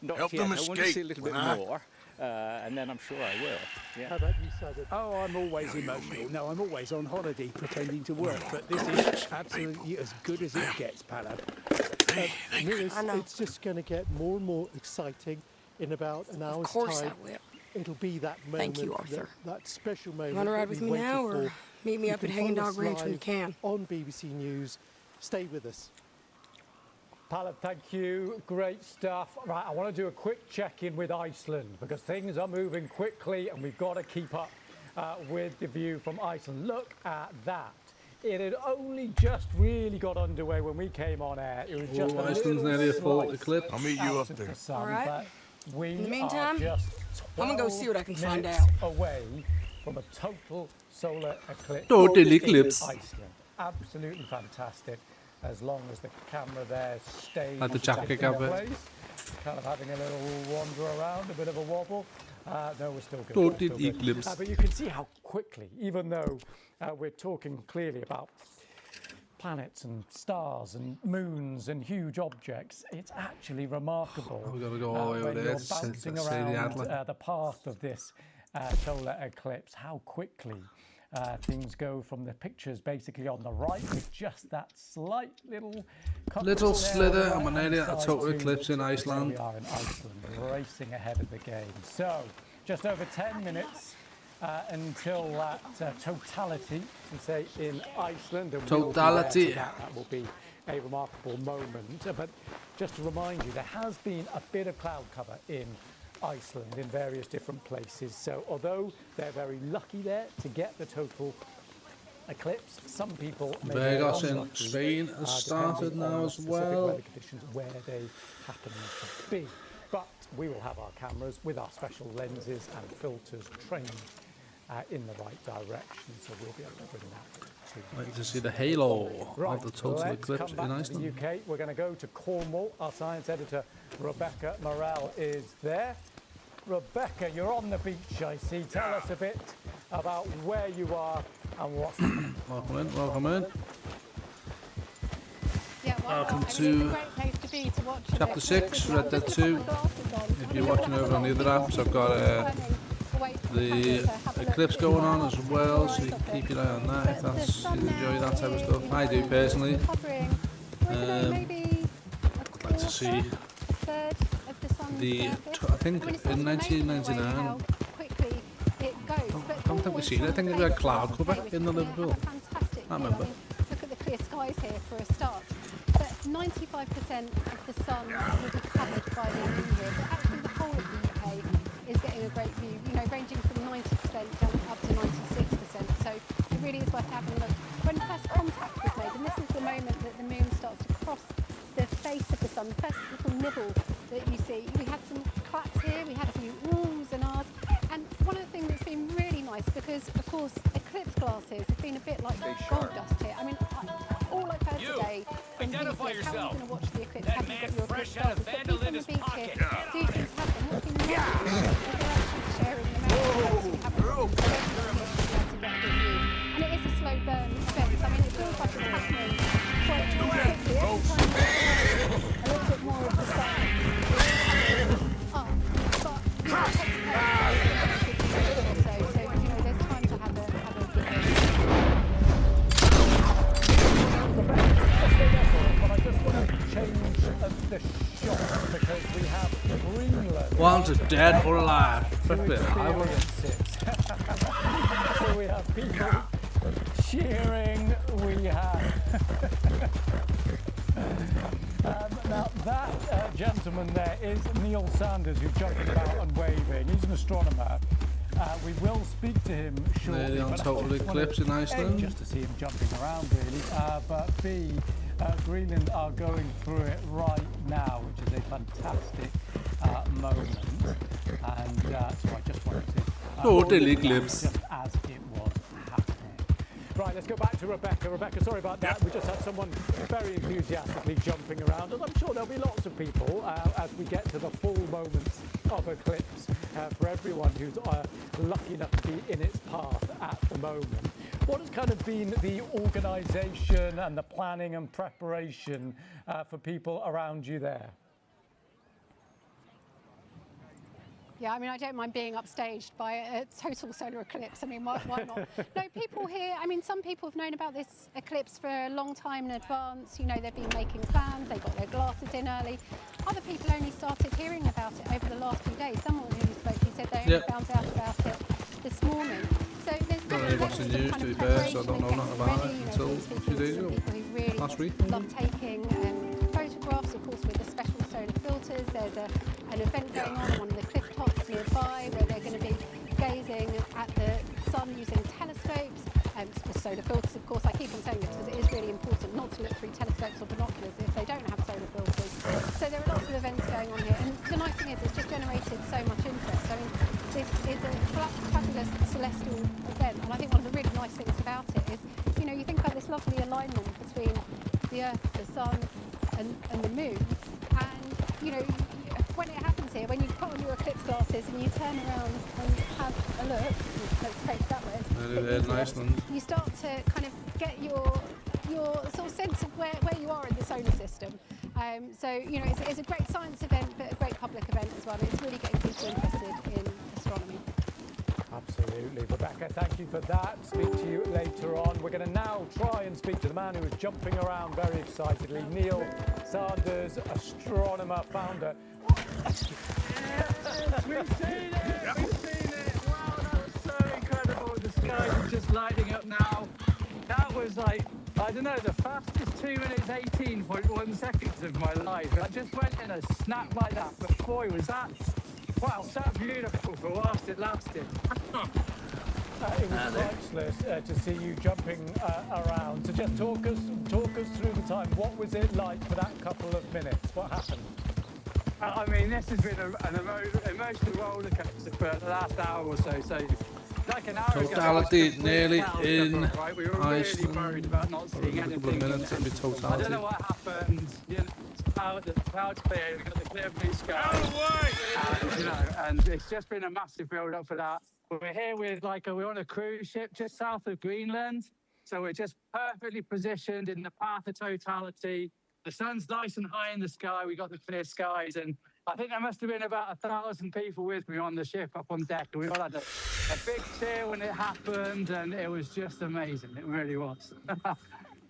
Not help yet. them I want to escape see a little bit when I- more, and then I'm sure I will. Yeah. How about you, Simon? Oh, I'm always emotional. No, I'm always on holiday pretending to work, but this is absolutely as good as it gets, Palad. Lewis, I know. it's just going to get more and more exciting in about an hour's course time. I will. It'll be that moment. Thank you, Arthur. That special moment. You want to ride that with we me waited now, or for. meet me You up can at Hanging follow Dog us Ranch when you live can? On BBC News. Stay with us. Palad, thank you. Great stuff. Right, I want to do a quick check-in with Iceland because things are moving quickly and we've got to keep up with the view from Iceland. Look at that. It had only just really got underway when we came on air. It was just a Iceland's little nearly a full slice eclipse. I'll meet you out up of there. the sun, All right. but we In the meantime, are just I'm gonna go see what I can 12 find minutes out. away from a total solar eclipse. Total eclipse. Iceland. Absolutely fantastic. As long as the camera there stays Like the jacket in cover. place. kind of having a little wander around, a bit of a wobble. No, we're still good. Total eclipse. But you can see how quickly, even though we're talking clearly about planets and stars and moons and huge objects, it's actually remarkable. We've got to go all the way over when there you're to see bouncing the around Adler. the path of this solar eclipse, how quickly things go from the pictures basically on the right with just that slight little slither, and we're nearly at a total eclipse in Iceland. We are in Iceland, racing ahead of the game. So, just over 10 minutes until that totality, to say, in Iceland. And Totality. That will be a remarkable moment. But just to remind you, there has been a bit of cloud cover in Iceland in various different places. So although they're very lucky there to get the total eclipse, some people may Vegas be in unlucky, Spain has started depending on now the as specific well. weather conditions where they happen to be. But we will have our cameras with our special lenses and filters trained in the right direction, so we'll be able to bring that to you. Like to see the halo Right, of the total let's eclipse come in back to the Iceland. UK. We're going to go to Cornwall. Our science editor, Rebecca Morell, is there. Rebecca, you're on the beach, I see. Tell us a bit about where you are and what's happening. Welcome in, welcome in. Yeah, well, Welcome it's a to great place to be to watch Chapter 6, Red Dead 2. If you're watching over on the other apps, I've got the eclipse going on as well, so you can keep your eye on that if that's, you enjoy that type of stuff. I do personally. I'd like to see I think in 1999, I don't think we've seen it. I think they had cloud cover in the Liverpool. I remember. Look at the clear skies here for a start. But 95% of the sun will be covered by the moon here. But actually the whole of the UK is getting a great view, you know, ranging from 90% down up to 96%. So it really is worth having a look. When first contact was made, and this is the moment that the moon starts to cross the face of the sun, the first little nibble that you see. We had some claps here, we had some oohs and ahs, and one of the things that's been really nice, because of course eclipse glasses have been a bit like gold dust here. I mean, all I've heard today from people is how are you going to watch the eclipse, have you got your eclipse glasses, but people on the beach here do seem to have them. What's been nice is they're actually sharing them out, so you have a and it is a slow burn effect. I mean, it feels like it's happening quite quickly. Every time a little bit more of the sun up, but you know, it takes place so you know, there's time to have a But I just want to change the shot because we have Greenland. One's dead or alive. Flip So we have people cheering. We have now that gentleman there is Neil Sanders, who's jumping about and waving. He's an astronomer. We will speak to him shortly. Nearly on total eclipse in Iceland. Just to see him jumping around, really. But B, Greenland are going through it right now, which is a fantastic moment. And so I just wanted to total eclipse, just as it was happening. Right, let's go back to Rebecca. Rebecca, sorry about that. We just had someone very enthusiastically jumping around, and I'm sure there'll be lots of people as we get to the full moments of eclipse for everyone who's lucky enough to be in its path at the moment. What has kind of been the organisation and the planning and preparation for people around you there? Yeah, I mean, I don't mind being upstaged by a total solar eclipse. I mean, why not? No, people here, I mean, some people have known about this eclipse for a long time in advance. You know, they've been making plans, they got their glasses in early. Other people only started hearing about it over the last few days. Someone who spoke, he said they only found out about it this morning. So there's don't really watch the news, to be fair, so I don't know nothing about it until a few days ago. Really Last week. love taking photographs, of course, with the special solar filters. There's an event going on one of the cliff tops nearby where they're going to be gazing at the sun using telescopes. With solar filters, of course, I keep on saying this because it is really important not to look through telescopes or binoculars if they don't have solar filters. So there are lots of events going on here, and the nice thing is it's just generated so much interest. I mean, this is a fabulous celestial event, and I think one of the really nice things about it is, you know, you think about this lovely alignment between the Earth, the Sun, and the Moon, and you know, here, when you put on your eclipse glasses and you turn around and have a look, let's face that way, in Iceland. you start to kind of get your sort of sense of where you are in the solar system. So, you know, it's a great science event, but a great public event as well. It's really getting people interested in astronomy. Absolutely. Rebecca, thank you for that. Speak to you later on. We're going to now try and speak to the man who is jumping around very excitedly, Neil Sanders, astronomer, founder. Yes, we've seen it! We've seen it! Wow, that was so incredible. The sky is just lighting up now. That was like, I don't know, the fastest 2 minutes 18.1 seconds of my life. I just went in a snap like that, but boy, was that, wow, so beautiful for whilst it lasted. It was priceless to see you jumping around. So just talk us through the time. What was it like for that couple of minutes? What happened? I mean, this has been an emotional roller coaster for the last hour or so. So, like an hour Totality ago, nearly in right? We were really Iceland. worried about not seeing A couple of anything. minutes, it'll be I totality. don't know what happened. You know, the clouds cleared, we got the clear blue sky. And, you know, and it's just been a massive build up for that. We're here with we're on a cruise ship just south of Greenland. So we're just perfectly positioned in the path of totality. The sun's nice and high in the sky. We got the clear skies, and I think there must have been about 1,000 people with me on the ship up on deck. And we all had a big cheer when it happened, and it was just amazing. It really was.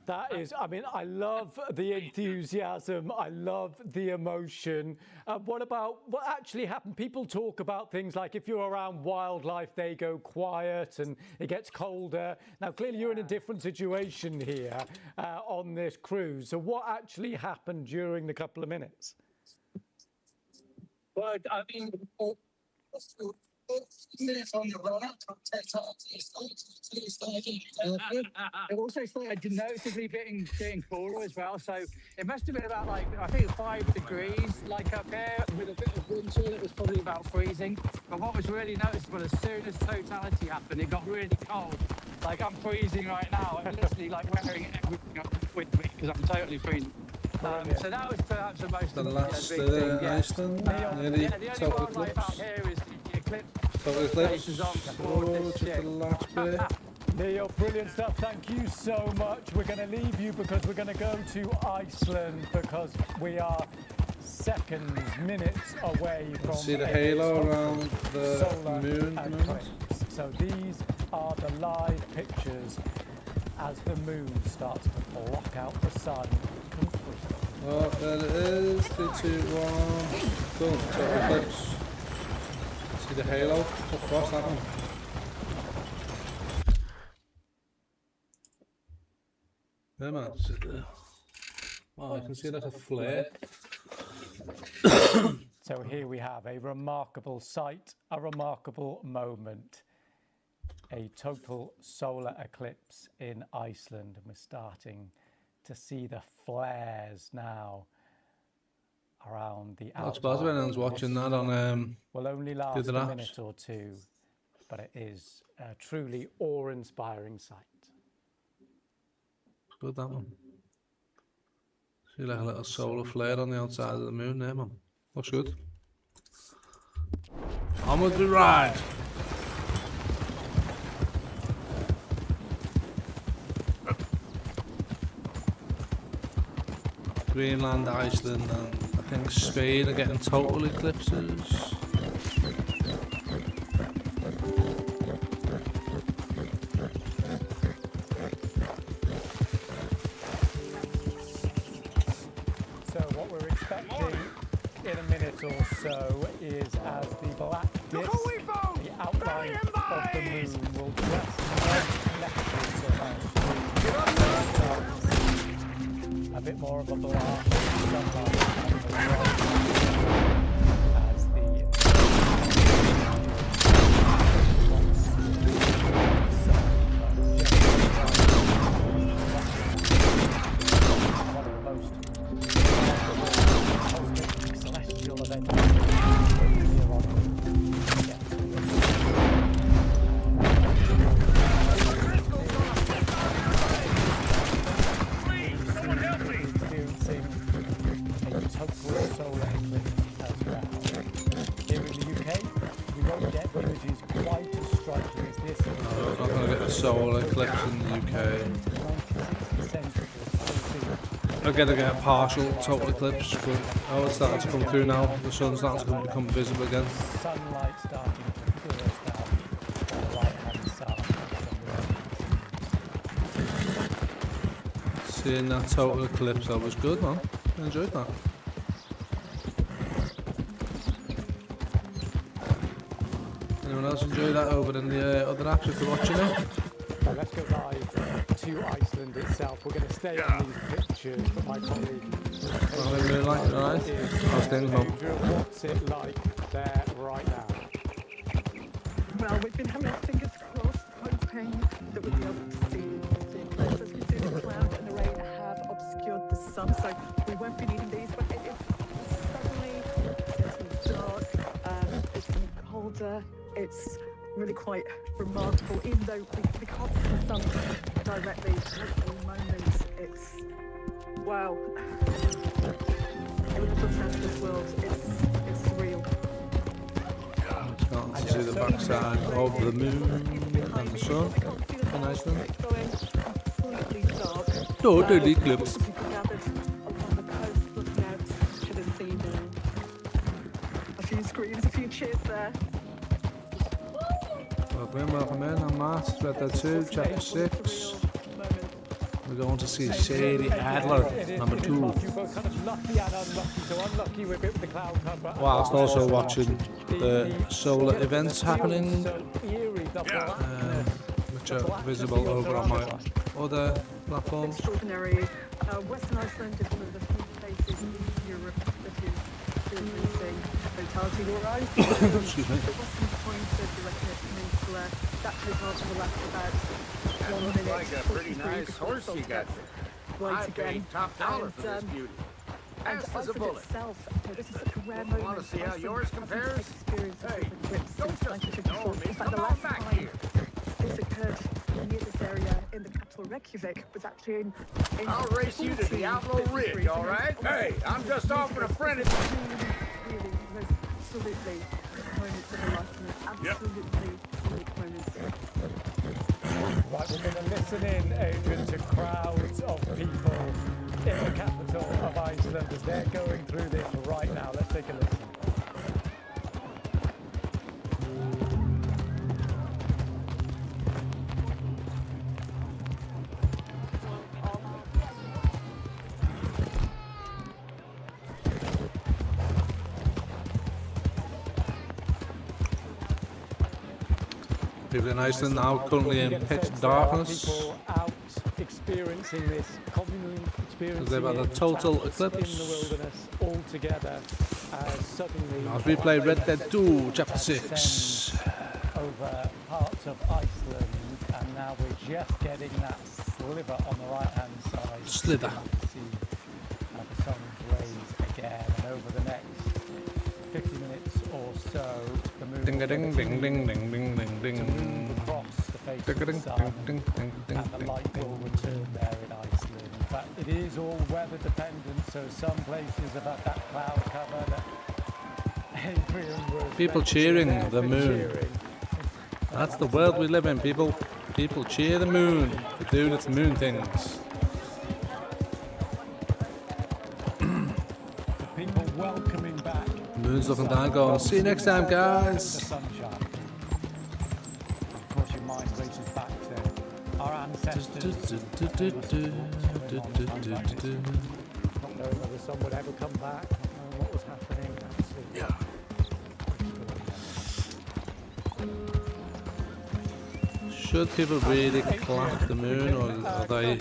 That is, I mean, I love the enthusiasm. I love the emotion. What about what actually happened? People talk about things like if you're around wildlife, they go quiet and it gets colder. Now, clearly you're in a different situation here on this cruise. So what actually happened during the couple of minutes? Well, I mean, minutes on your run up it also started noticeably getting cooler as well. So it must have been about I think 5 degrees up here with a bit of wind chill. It was probably about freezing. But what was really noticeable, as soon as totality happened, it got really cold. I'm freezing right now. I'm literally wearing everything up with me because I'm totally freezing. So that was perhaps the most The last big thing. Iceland, nearly The only total wildlife out eclipse. here is the eclipse. Total eclipse. Faces on Oh, board this just the ship. last bit. Neil, brilliant stuff. Thank you so much. We're going to leave you because we're going to go to Iceland because we are minutes away from See the halo around the solar moon. eclipse. So these are the live pictures as the moon starts to block out the sun completely. Oh, there it is. 3, 2, 1. Boom. Total eclipse. See the halo across that one. Yeah, man. Oh, I can see like a flare. So here we have a remarkable sight, a remarkable moment. A total solar eclipse in Iceland, and we're starting to see the flares now around the I suppose when anyone's watching that on will only last the a apps. minute or two, but it is a truly awe-inspiring sight. Good, that one. See like a little solar flare on the outside of the moon there, man. Looks good. Onward we ride. Greenland, Iceland, and I think Spain are getting total eclipses. So what we're expecting in a minute or so is as the black disk, the outline of the moon will just a bit more of a blast of sunlight on the right as the one of the most celestial events here on experiencing a total solar eclipse as well. solar eclipse in the UK. Again, I get a partial total eclipse, but it's starting to come through now. The sun's starting to become visible again. Sunlight starting to burst out on the right-hand side. Seeing that total eclipse, that was good, man. I enjoyed that. Anyone else enjoy that over in the other apps if they're watching it? So let's go live to Iceland itself. We're going to stay on these pictures, but my colleague... Moonlight, alright. How's things, Mum? What's it like there right now? Well, we've been having our fingers crossed, hoping that we'll be able to see the eclipse. As you can see, the cloud and the rain have obscured the sun, so we won't be needing these, but it is suddenly getting dark, it's getting colder. It's really quite remarkable, even though we can't see the sun directly at the moment. It's, wow. It would put out of this world. It's surreal. Can't see the backside of the moon and the sun in Iceland. Total eclipse. A few screams, a few cheers there. Welcome in. I'm Matt, Red Dead 2, Chapter 6. We're going to see Sadie Adler, number 2. Whilst also watching the solar events happening, which are visible over on my other platforms. Extraordinary. Western Iceland is one of the few places in Europe that is experiencing totality rise. Excuse me. The western point of the Reykjavik Peninsula, that totality will last about 1 minute. Like a pretty nice horse you got there. Right I again. paid top dollar for this beauty. And Fast as a Iceland bullet. itself, this is such a rare moment. Want to see how Iceland yours hasn't compares? experienced a Hey, different eclipse don't since just 1954. ignore me. In fact, the Come on last back time here. this occurred near this area in the capital Reykjavik was actually in I'll race you to the Outlaw Ridge, all right? Hey, I'm just offering a friend. Really, most absolutely moments of a lifetime. Absolutely unique moments. Right, we're going to listen in, Adrian, to crowds of people in the capital of Iceland as they're going through this right now. Let's take a listen. People in Iceland now currently in pitch darkness. People out experiencing this, communally experiencing They've had a total eclipse. in the wilderness all together suddenly... As we play Red Dead 2, Chapter 6. Over parts of Iceland, and now we're just getting that sliver on the right-hand side. Slither. See how the sun blaze again, and over the next 50 minutes or so, the moon Ding a ding ding ding ding ding ding to ding. move across the face of the sun, and the light will return there in Iceland. In fact, it is all weather dependent, so some places have had that cloud cover that Adrian was People cheering the moon. That's the world we live in, people. People cheer the moon for doing its moon things. people welcoming back. The moon's looking down, going, see you next time, The guys. sunshine. Of course, your mind races back to our ancestors. Not knowing whether the sun would ever come back, not knowing what was happening. Yeah. Should people really clap the moon, or are they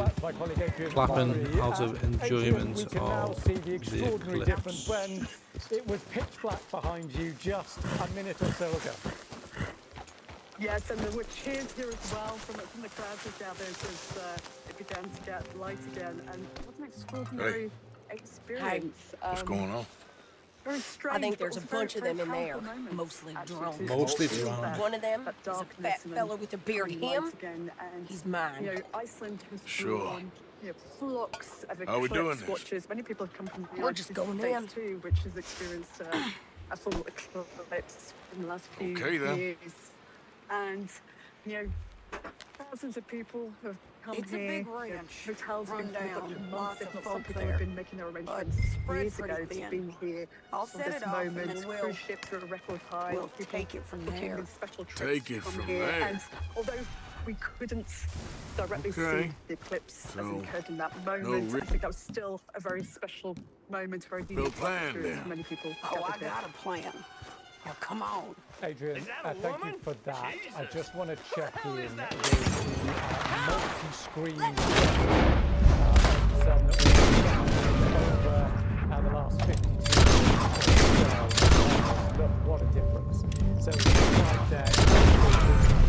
clapping out of enjoyment We can now of see the the extraordinary difference eclipse? when it was pitch black behind you just a minute or so ago. Yes, and there were cheers here as well from the crowd who gathered as it began to get light again. And what an extraordinary experience. What's going on? Very strange. I think but there's a also bunch of very them in there, powerful moment, mostly actually, drunk. to Mostly feel drunk. that- One of them that is a darkness fat and fellow with a beard. coming light Him, again, and, he's mine. You know, Iceland has Sure. drawn, you know, flocks of How we doing eclipse this? watchers. Many people have come from the We're United just going States in. too, which has experienced a full eclipse in the last few Okay, then. years. And, you know, Thousands of people have come It's a here. big The ranch, hotels have run been filled up down, for months, lots if of not some folk people there, have been making their arrangements spread years pretty ago to thin. be here I'll for set this it off and moment. then Cruise ships are a record high. we'll People take it from booking there. these special trips Take to it come from here. there. And although we couldn't directly Okay. see the eclipse as So, it occurred in that no moment, re- I think that was still a very special moment, a very Build unique plan experience then. for many people. Oh, I got a plan. Now, come on. Adrian, thank you for that. I just want to check in with the multi-screen that over the last 52 years. Look, what a difference. So right there,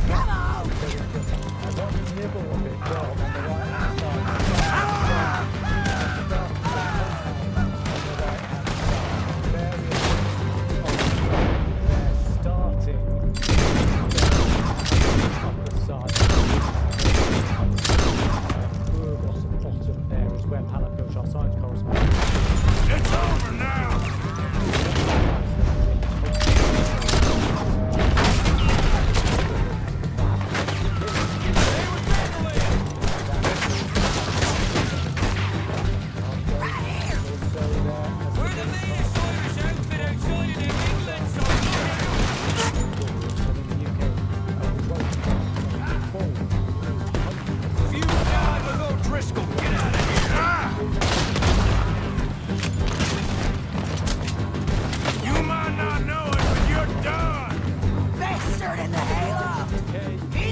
come on! I want to nibble of it on the right-hand side. Bottom there is where Palacoach, our science correspondent. It's over now!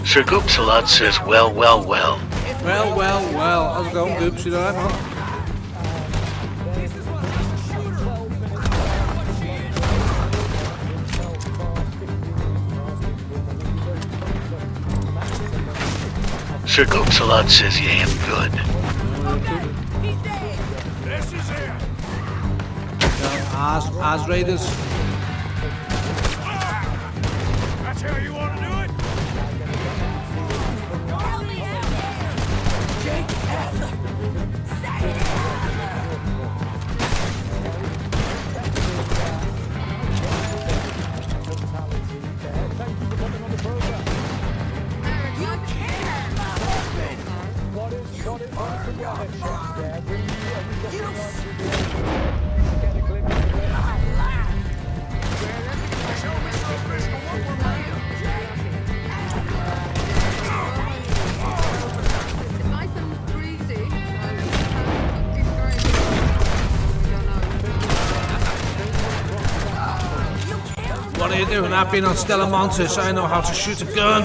Sir Goopsalot says, well. Well. How's it going, Goops? You alright, man? Sir Goopsalot says you am good. This is it! As Raiders. That's how you want to do it? What are you doing? I've been on Stella Montes. I know how to shoot a gun.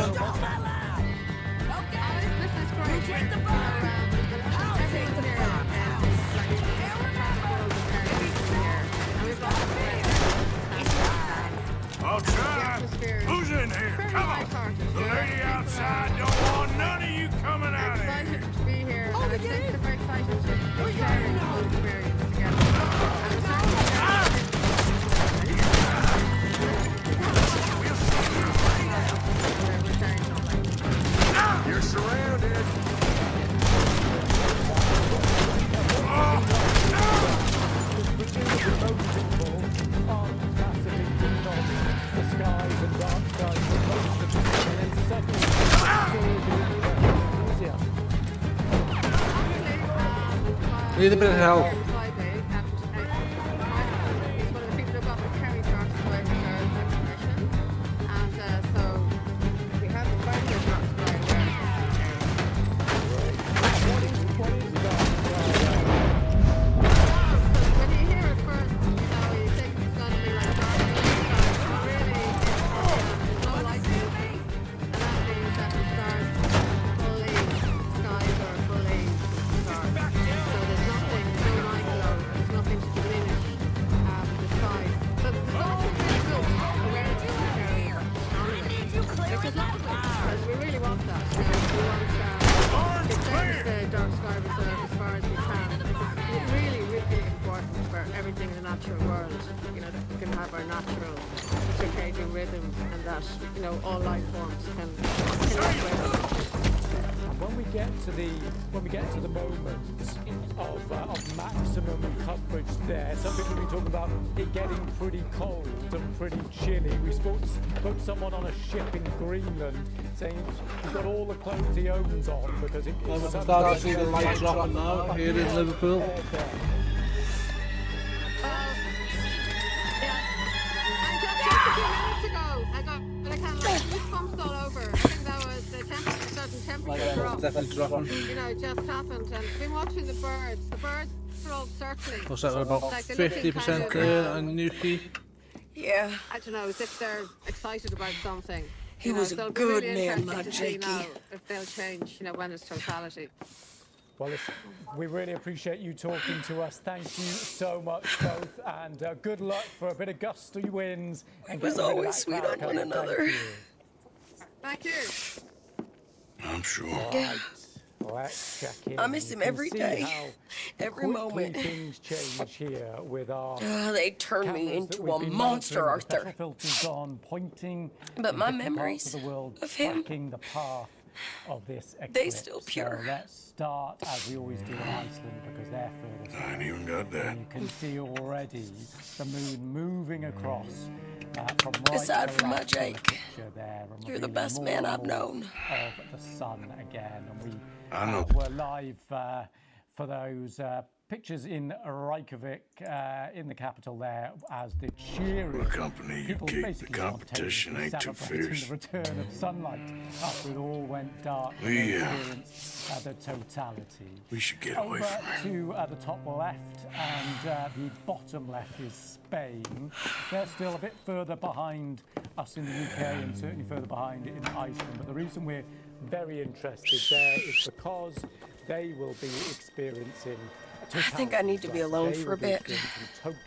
I'll try. Who's in here? Come on. The lady outside don't want none of you coming out of here. Excited to be here, and I think we're very excited to be sharing the whole experience together. You're surrounded. Need a bit of help. He's one of the people who got the Kerry Sharks away from their exhibition. And so we have the Bangor Sharks away there. When you hear it first, you think it's going to be like that. Really, it's no light to it. And that means that the stars fully, skies are fully stars. So there's nothing, no night glow, there's nothing to diminish the skies. So there's all visual awareness in the area. Which is lovely, because we really want that. We want to extend the dark sky reserve as far as we can. It's really, really important for everything in the natural world, that we can have our natural circadian rhythms and that, all life forms can operate. And when we get to the moment of maximum coverage there, some people have been talking about it getting pretty cold and pretty chilly. We spoke to someone on a ship in Greenland saying he's got all the clothes he owns on because it Well, we is can start to see the light dropping now here in Liverpool. Pumps all over. I think that was the temperature drop. Definitely dropping. You know, it just happened. And I've been watching the birds. The birds are all circling. What's that, about Like they're looking 50% kind of, there on Newquay? Yeah. I don't know, as if they're excited about something. He You know, was so a it'll be good really man, interesting my to see Jakey. now if they'll change, you know, when it's totality. Well, we really appreciate you talking to us. Thank you so much, both, and good luck for a bit of gusty winds. It was always sweet on one another. Thank you. I'm sure. Yeah. Let's check in. I miss him every day, every moment. Things change here with our they turned me into a monster, Arthur. Filters on, pointing but my in different parts memories of the world, of him, tracking the path of this eclipse. they still pure. So let's start as we always do in Iceland because they're furthest. I ain't even got that. And you can see already the moon moving across from right Aside to from my left in the Jake, picture there, and you're the revealing best more man and I've more known. Of the sun again, and we I know. were live for those pictures in Reykjavik, in the capital there, as the cheering What company you people keep? The basically competition on ain't too celebrating fierce. the return of sunlight after it all went dark. and Yeah. they experienced the totality. We should get away Over from her. to the top left and the bottom left is Spain. They're still a bit further behind us in the UK and certainly further behind in Iceland. But the reason we're very interested there is because they will be experiencing I think I need to be alone for a bit.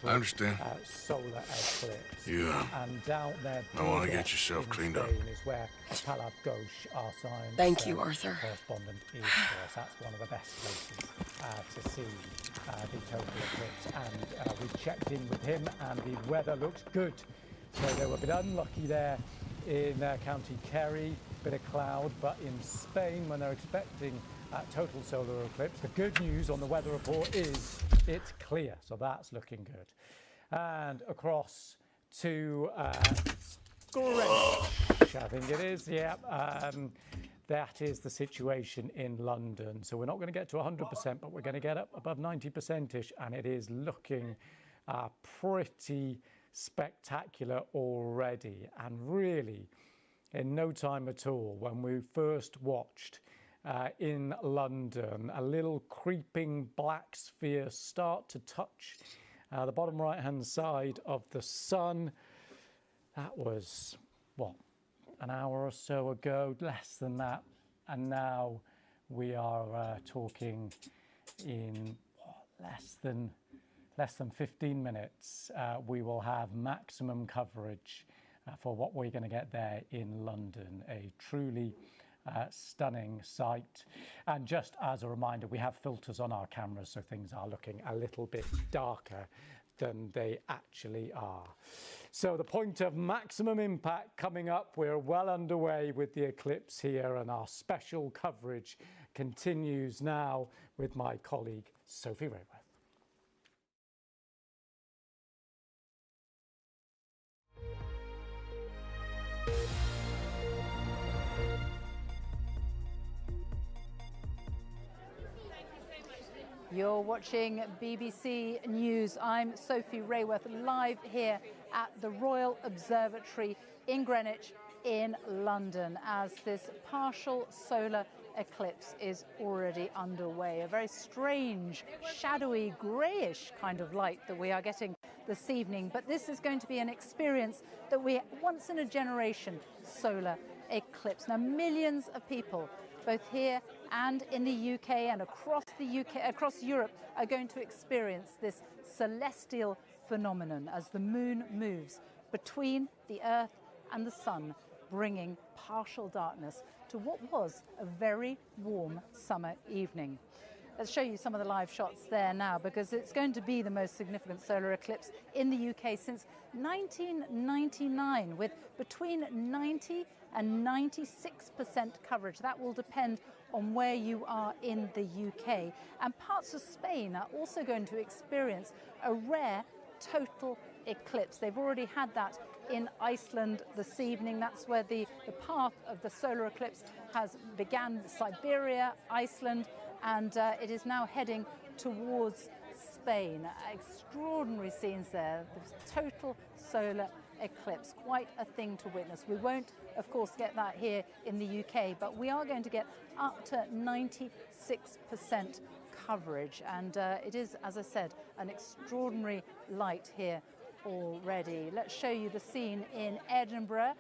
I understand. Solar eclipse. Yeah. And down there, I want to get yourself cleaned up. is where Palav Ghosh, our science Thank you, Arthur. correspondent, is for us. That's one of the best places to see the total eclipse. And we checked in with him, and the weather looks good. So they were a bit unlucky there in County Kerry, bit of cloud, but in Spain, when they're expecting total solar eclipse, the good news on the weather report is it's clear, so that's looking good. And across to Greenwich, I think it is, yeah. That is the situation in London. So we're not going to get to 100%, but we're going to get up above 90%ish, and it is looking pretty spectacular already. And really, in no time at all, when we first watched in London, a little creeping black sphere start to touch the bottom right-hand side of the sun. That was, what, an hour or so ago, less than that. And now we are talking in less than 15 minutes. We will have maximum coverage for what we're going to get there in London. A truly stunning sight. And just as a reminder, we have filters on our cameras, so things are looking a little bit darker than they actually are. So the point of maximum impact coming up. We're well underway with the eclipse here, and our special coverage continues now with my colleague Sophie Rayworth. You're watching BBC News. I'm Sophie Rayworth, live here at the Royal Observatory in Greenwich in London as this partial solar eclipse is already underway. A very strange, shadowy, greyish kind of light that we are getting this evening. But this is going to be an experience that we once in a generation solar eclipse. Now, millions of people both here and in the UK and across Europe are going to experience this celestial phenomenon as the moon moves between the Earth and the sun, bringing partial darkness to what was a very warm summer evening. Let's show you some of the live shots there now, because it's going to be the most significant solar eclipse in the UK since 1999, with between 90 and 96% coverage. That will depend on where you are in the UK. And parts of Spain are also going to experience a rare total eclipse. They've already had that in Iceland this evening. That's where the path of the solar eclipse has began, Siberia, Iceland, and it is now heading towards Spain. Extraordinary scenes there. The total solar eclipse, quite a thing to witness. We won't, of course, get that here in the UK, but we are going to get up to 96% coverage, and it is, as I said, an extraordinary light here already. Let's show you the scene in Edinburgh,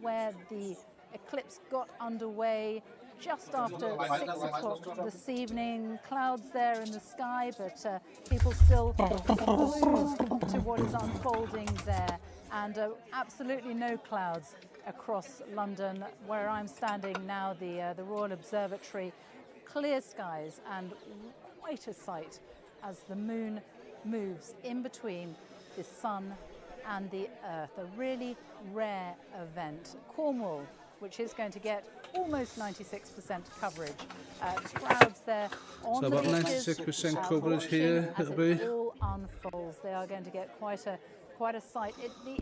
where the eclipse got underway just after 6 o'clock this evening. Clouds there in the sky, but people still glued to what is unfolding there. And absolutely no clouds across London, where I'm standing now, the Royal Observatory. Clear skies and quite a sight as the moon moves in between the sun and the earth. A really rare event. Cornwall, which is going to get almost 96% coverage. Crowds there on so the about beaches, 96% coverage here, as it'll it be. all unfolds. They are going to get quite a sight. The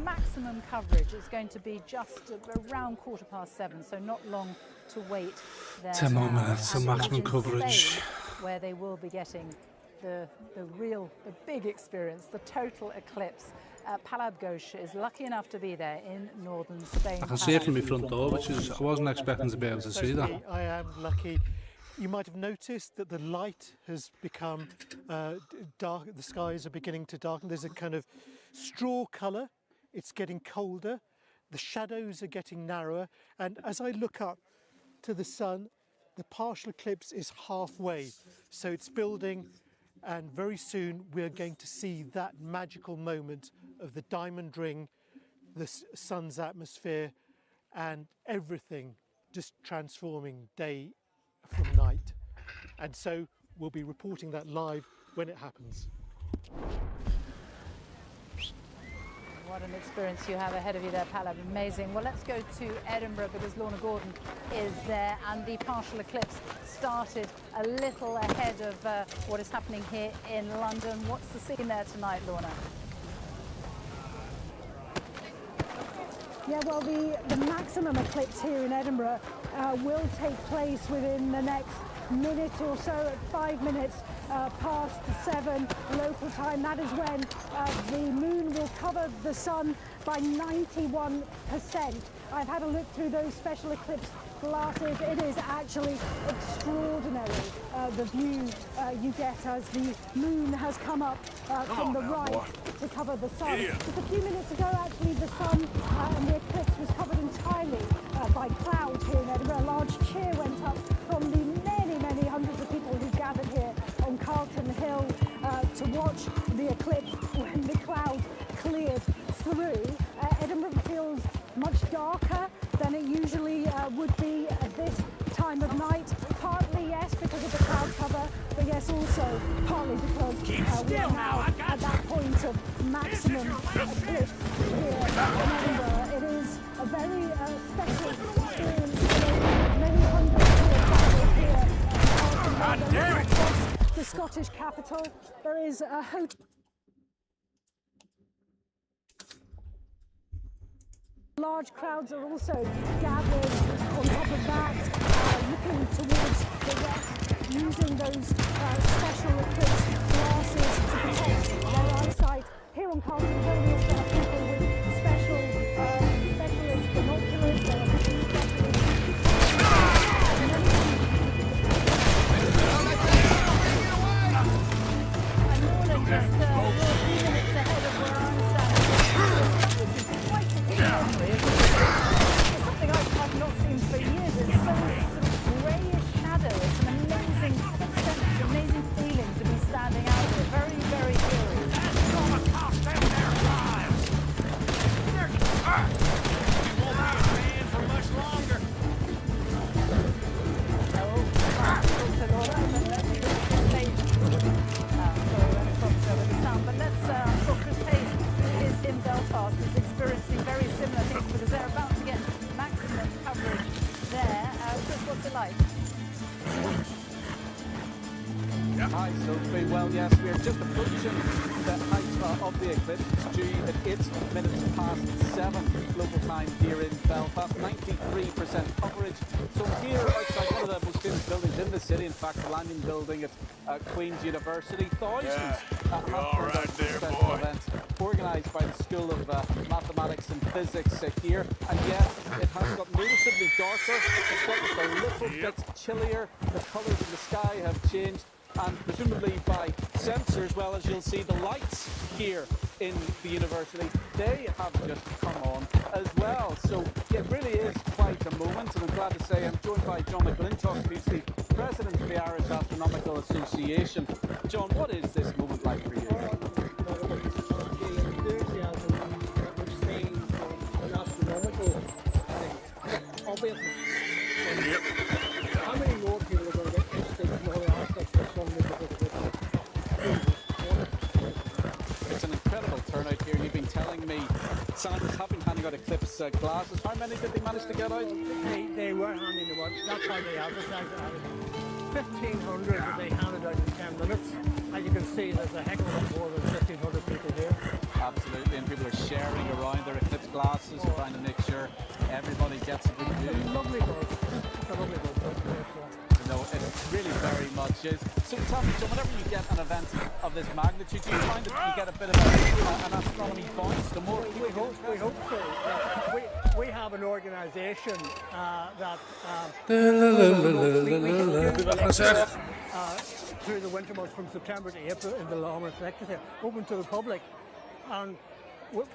maximum coverage is going to be just around 7:15, so not long to wait there. 10 more minutes, And the it is maximum in coverage. Spain where they will be getting the big experience, the total eclipse. Palau Ghosh is lucky enough to be there in northern Spain. I can see it from my front door, which is, I wasn't expecting to be able to see that. I am lucky. You might have noticed that the light has become dark, the skies are beginning to darken. There's a kind of straw colour, it's getting colder, the shadows are getting narrower, and as I look up to the sun, the partial eclipse is halfway, so it's building, and very soon we're going to see that magical moment of the diamond ring, the sun's atmosphere, and everything just transforming day from night. And so we'll be reporting that live when it happens. What an experience you have ahead of you there, Palau. Amazing. Well, let's go to Edinburgh because Lorna Gordon is there, and the partial eclipse started a little ahead of what is happening here in London. What's the scene there tonight, Lorna? Yeah, well, the maximum eclipse here in Edinburgh will take place within the next minute or so, at 5 minutes past 7 local time. That is when the moon will cover the sun by 91%. I've had a look through those special eclipse glasses. It is actually extraordinary, the view you get as the moon has come up from the right to cover the sun. Just a few minutes ago, actually, the sun and the eclipse was covered entirely by clouds here in Edinburgh. A large cheer went up from the many hundreds of people who gathered here on Carlton Hill to watch the eclipse when the clouds cleared through. Edinburgh feels much darker than it usually would be at this time of night. Partly, yes, because of the cloud cover, but yes, also partly because we are now at that point of maximum eclipse here in Edinburgh. It is a very special experience for many hundreds who are gathered here across the Scottish capital. There is a hotel. Large crowds are also gathered on top of that, looking towards the west, using those special eclipse glasses to protect their eyesight. Here on Carlton Hill, we also have people with specialist binoculars. There are something I've not seen for years. It's so sort of greyish shadow. It's an amazing sense, amazing feeling to be standing out here. Very, very eerie. That's gonna cost them their lives. Won't have a man for much longer. But let's talk to Chris Hayes, is in Belfast, is experiencing very similar things because they're about to get maximum coverage there. Chris, what's it like? Hi, Sophie. Well, yes, we are just approaching the height of the eclipse. It's due at 8 minutes past 7 local time here in Belfast. 93% coverage. So here outside one of the most famous buildings in the city, in fact, the landing building at Queen's University, thousands have turned out to this special event organised by the School of Mathematics and Physics here. And yes, it has got noticeably darker. It's got a little bit chillier. The colours in the sky have changed. And presumably by sensors, well, as you'll see, the lights here in the university, they have just come on as well. So it really is quite a moment, and I'm glad to say I'm joined by John McGlintock, who's the president of the Irish Astronomical Association. John, what is this moment like for you? Obviously. How many more people are going to get interested in other aspects of It's an incredible turnout here. You've been telling me scientists have been handing out eclipse glasses. How many did they manage to get out? They were handing them out. That's how they advertised it. 1,500 that they handed out in 10 minutes. As you can see, there's a heck of a lot more than 1,500 people here. Absolutely, and people are sharing around their eclipse glasses, trying to make sure everybody gets a good view. It's a lovely buzz. It's a lovely buzz. No, it really very much is. So tell me, John, whenever you get an event of this magnitude, do you find that you get a bit of an astronomy bounce? The more we hope so. We have an organisation that through the winter months from September to April in the Longmore sector, open to the public. And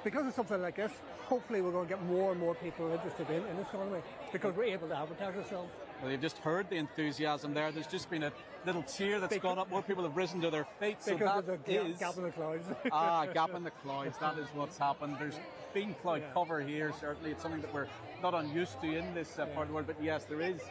because of something like this, hopefully we're going to get more and more people interested in astronomy because we're able to advertise ourselves. Well, you've just heard the enthusiasm there. There's just been a little cheer that's gone up. More people have risen to their feet. So because that of the gap in the clouds. Gap in the clouds. That is what's happened. There's been cloud cover here, certainly. It's something that we're not unused to in this part of the world. But yes, there is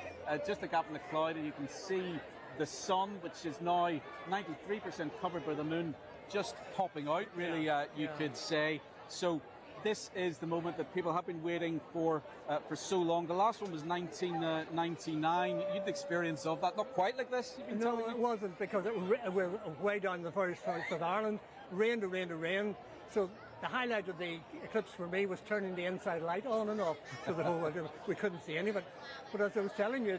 just a gap in the cloud, and you can see the sun, which is now 93% covered by the moon, just popping out, really, you could say. So this is the moment that people have been waiting for so long. The last one was 1999. You had the experience of that. Not quite like this, you've been telling me? No, it wasn't, because we're way down the first coast of Ireland. Rain to rain to rain. So the highlight of the eclipse for me was turning the inside light on and off to the whole world. We couldn't see any of it. But as I was telling you,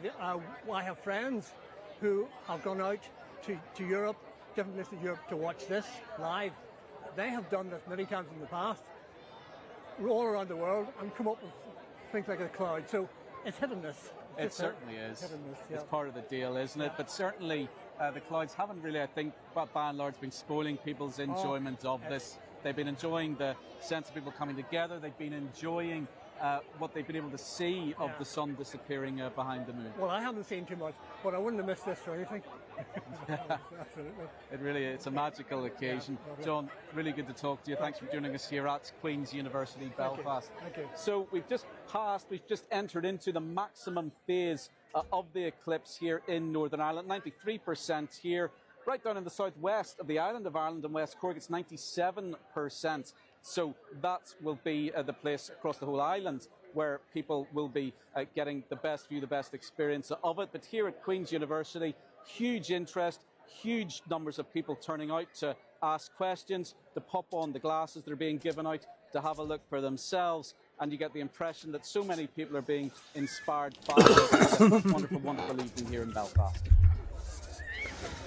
I have friends who have gone out to Europe, different places in Europe, to watch this live. They have done this many times in the past, all around the world, and come up with things like a cloud. So it's hit and miss. It certainly is. Hit and miss, yeah. It's part of the deal, isn't it? But certainly the clouds haven't really, I think, by and large, been spoiling people's enjoyment of this. They've been enjoying the sense of people coming together. They've been enjoying what they've been able to see of the sun disappearing behind the moon. Well, I haven't seen too much, but I wouldn't have missed this for anything. Absolutely. It really is. It's a magical occasion. Yeah, John, really good to talk to you. Thanks for joining us here at Queen's University, Belfast. Thank you. So we've just entered into the maximum phase of the eclipse here in Northern Ireland. 93% here. Right down in the southwest of the island of Ireland and West Cork, it's 97%. So that will be the place across the whole island where people will be getting the best view, the best experience of it. But here at Queen's University, huge interest, huge numbers of people turning out to ask questions, to pop on the glasses that are being given out, to have a look for themselves. And you get the impression that so many people are being inspired by this wonderful, wonderful evening here in Belfast.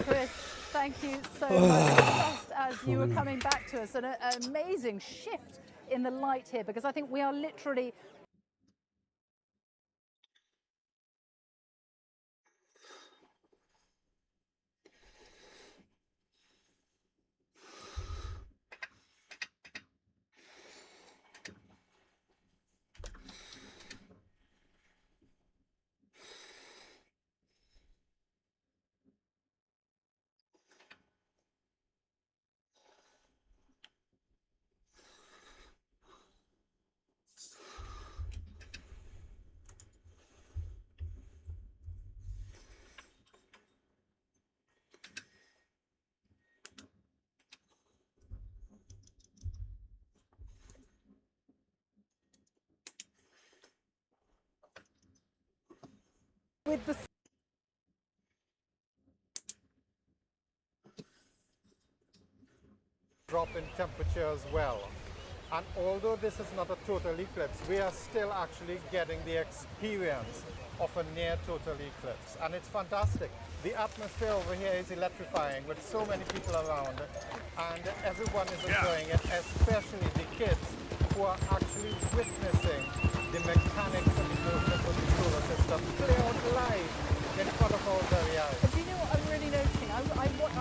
Chris, thank you so much. Just as you were coming back to us, an amazing shift in the light here, because I think we are literally with the in temperature as well. And although this is not a total eclipse, we are still actually getting the experience of a near total eclipse. And it's fantastic. The atmosphere over here is electrifying with so many people around, and everyone is enjoying it, especially the kids who are actually witnessing the mechanics of the movement of the solar system play out live in front of our very eyes. But do you know what I'm really noticing? I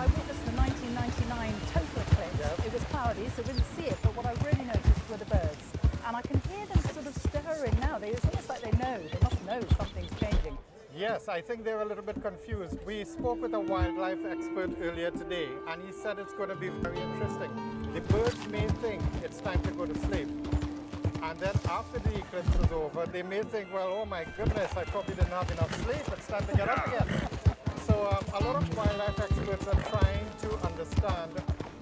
witnessed the 1999 total eclipse. Yes. It was cloudy, so I didn't see it, but what I really noticed were the birds. And I can hear them sort of stirring now. It's almost like they must know something's changing. Yes, I think they're a little bit confused. We spoke with a wildlife expert earlier today, and he said it's going to be very interesting. The birds may think it's time to go to sleep. And then after the eclipse is over, they may think, well, oh my goodness, I probably didn't have enough sleep. It's time to get up again. So a lot of wildlife experts are trying to understand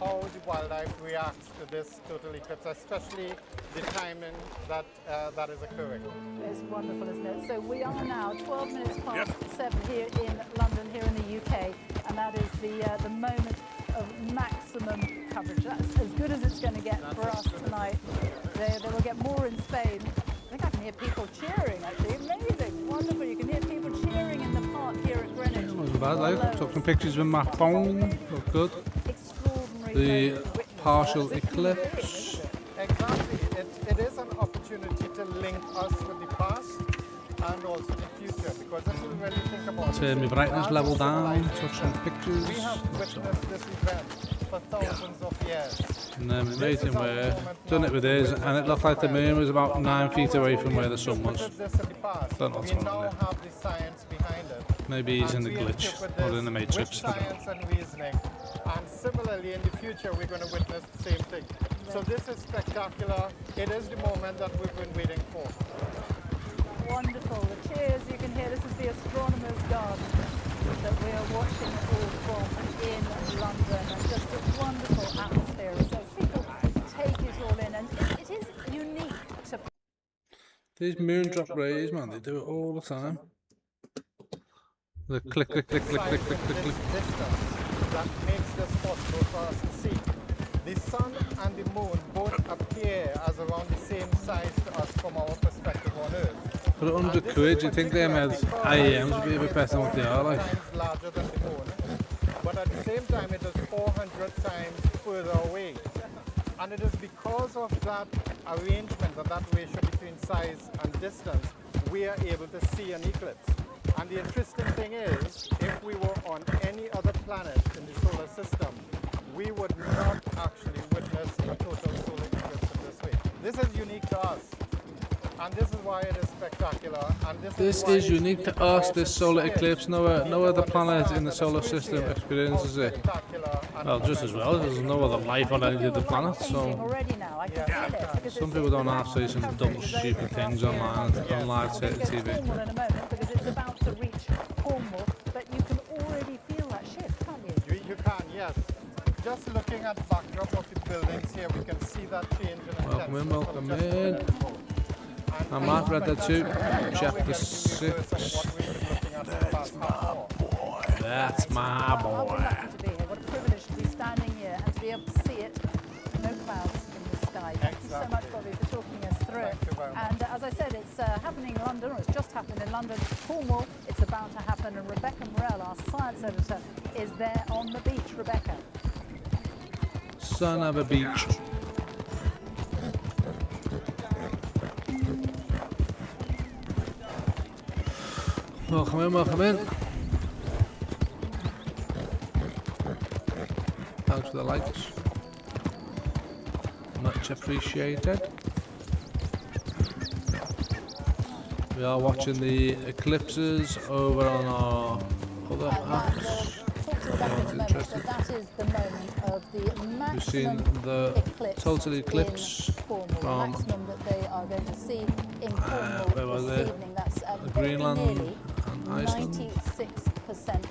how the wildlife reacts to this total eclipse, especially the timing that is occurring. It's wonderful, isn't it? So we are now 12 minutes past 7 here in London, here in the UK, and that is the moment of maximum coverage. That's as good as it's going to get for us tonight. They will get more in Spain. I think I can hear people cheering, actually. Amazing, wonderful. You can hear people cheering in the park here at Greenwich. It wasn't bad, I took some pictures with my phone. Looked good. The partial eclipse. Exactly. It is an opportunity to link us with the past and also the future, because if we really think about it, Turn my brightness level down, took some pictures. We have witnessed this event for thousands of years. And then we made him done it with his, and it looked like the moon was about 9 feet away from where the sun was. Don't know what's going on there. Have the science behind it. Maybe he's in the glitch, or in the matrix. With science and reasoning. And similarly, in the future, we're going to witness the same thing. So this is spectacular. It is the moment that we've been waiting for. Wonderful. The cheers you can hear. This is the Astronomer's Garden that we are watching all from in London. And just a wonderful atmosphere. So people take it all in. And it is unique to... These moon drop rays, man, they do it all the time. The click, click, click, click, click, click, click, click. That makes this possible for us to see. The sun and the moon both appear as around the same size to us from our perspective on Earth. For 100 quid, you think them as IEMs would be a bit better than what they are, like? Larger than the moon, but at the same time it is 400 times further away. And it is because of that arrangement and that ratio between size and distance, we are able to see an eclipse. And the interesting thing is, if we were on any other planet in the solar system, we would not actually witness a total solar eclipse in this way. This is unique to us, and this is why it is spectacular. And This is unique to us, this solar eclipse. No other planet in the solar system experiences it. Well, just as well, there's no other life on any of the planets, so... Some people don't have to say some dumb, stupid things online, on live TV. Cornwall in a moment, because it's about to reach Cornwall, but you can already feel that shift, can't you? You can, yes. Just looking at the backdrop of the buildings here, we can see that change in Welcome in, welcome in. I'm Mark, read that too. Chapter 6. That's my boy. That's my boy. To be here. What a privilege to be standing here and to be able to see it. No clouds in the sky. Thank you so much, Bobby, for talking us through it. And as I said, it's happening in London, or it's just happened in London. Cornwall, it's about to happen. And Rebecca Morell, our science editor, is there on the beach. Rebecca. Son of a beach. Welcome in, welcome in. Thanks for the likes. Much appreciated. We are watching the eclipses over on our other apps. That is the moment of the maximum We've seen the total eclipse from maximum that they are going to see in Cornwall this evening. That's Greenland and Iceland. 96%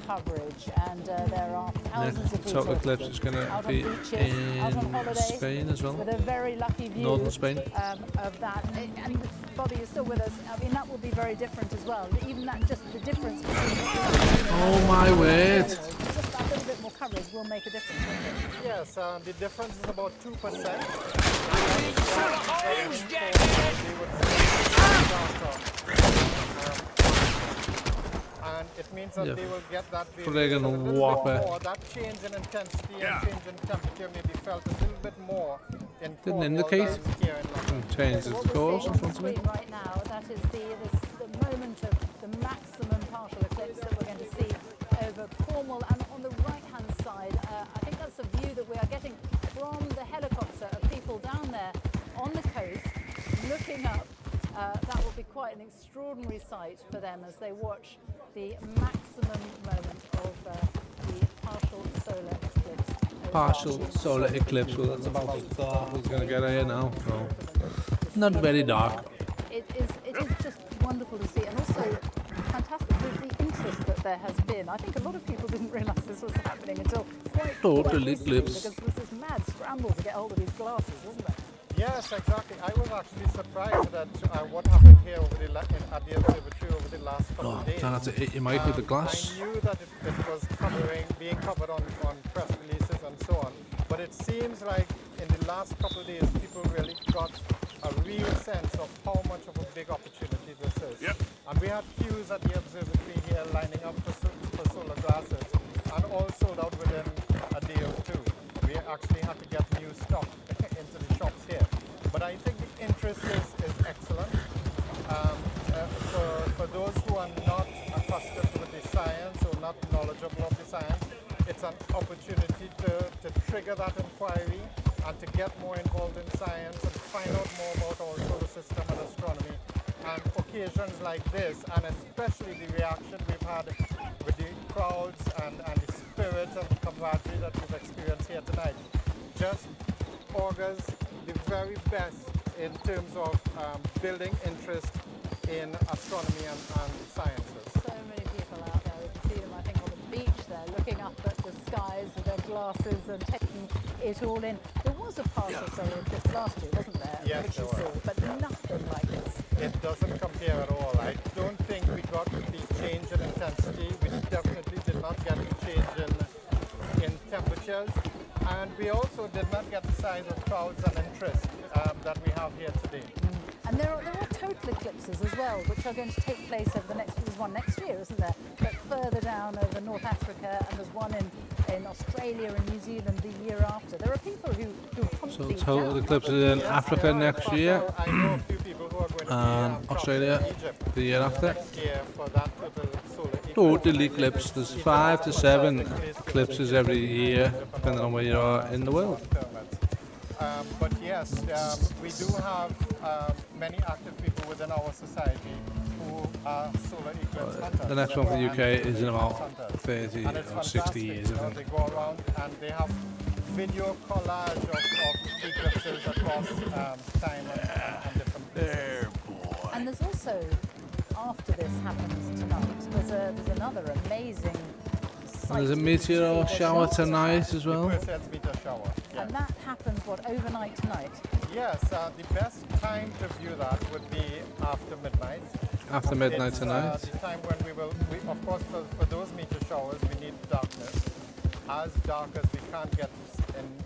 coverage, and there are thousands of people total eclipse is going to be in Spain as well. With a very lucky view Northern Spain. Of that. And Bobby is still with us. I mean, that will be very different as well. Even that, just the difference between... Oh my word! Just that little bit more coverage will make a difference, won't it? Yes, the difference is about 2%. And it means that they will get that variation a little bit more. That change in intensity and change in temperature may be felt a little bit more in Didn't indicate. here in London. Change the course in On front the of me. screen right now, that is the moment of the maximum partial eclipse that we're going to see over Cornwall. And on the right-hand side, I think that's a view that we are getting from the helicopter of people down there on the coast looking up. That will be quite an extraordinary sight for them as they watch the maximum moment of the partial solar eclipse. Partial solar eclipse. Well, that's about as dark as it's going to get here now. So, not very dark. It is just wonderful to see, and also fantastic with the interest that there has been. I think a lot of people didn't realise this was happening until quite recently, eclipse. because there was this mad scramble to get hold of these glasses, wasn't there? Yes, exactly. I was actually surprised at what happened here at the observatory over the last couple of days. Try not to hit your mic with the glass. I knew that it was being covered on press releases and so on, but it seems like in the last couple of days people really got a real sense of how much of a big opportunity this is. Yep. And we had queues at the observatory here lining up for solar glasses, and all sold out within a day or two. We actually had to get new stock into the shops here. But I think the interest is excellent. For those who are not accustomed with the science or not knowledgeable of the science, it's an opportunity to trigger that inquiry and to get more involved in science and find out more about our solar system and astronomy. And occasions like this, and especially the reaction we've had with the crowds and the spirit and the camaraderie that we've experienced here tonight, just augurs the very best in terms of building interest in astronomy and sciences. So many people out there. We can see them, I think, on the beach there, looking up at the skies with their glasses and taking it all in. There was a partial solar eclipse last year, wasn't there? Yes, which there you saw, was. but nothing like this. It doesn't compare at all. I don't think we got the change in intensity. We definitely did not get the change in temperatures. And we also did not get the size of crowds and interest that we have here today. And there are total eclipses as well, which are going to take place over the next. There's one next year, isn't there? But further down over North Africa, and there's one in Australia and New Zealand the year after. There are people who hunt So these total down. eclipses in Africa next year, and Australia the year after. Total eclipse. There's 5 to 7 eclipses every year, depending on where you are in the world. But yes, we do have many active people within our society who are solar eclipse hunters. The next one for the UK is in about 30 or 60 years, I think. They go around and they have video collage of eclipses across time and different places. And there's also, after this happens tonight, there's another amazing sight. There's a meteor shower tonight as well. Meteor shower. And that happens, overnight tonight? Yes, the best time to view that would be after midnight. After midnight tonight. The time when we of course, for those meteor showers, we need darkness. As dark as we can get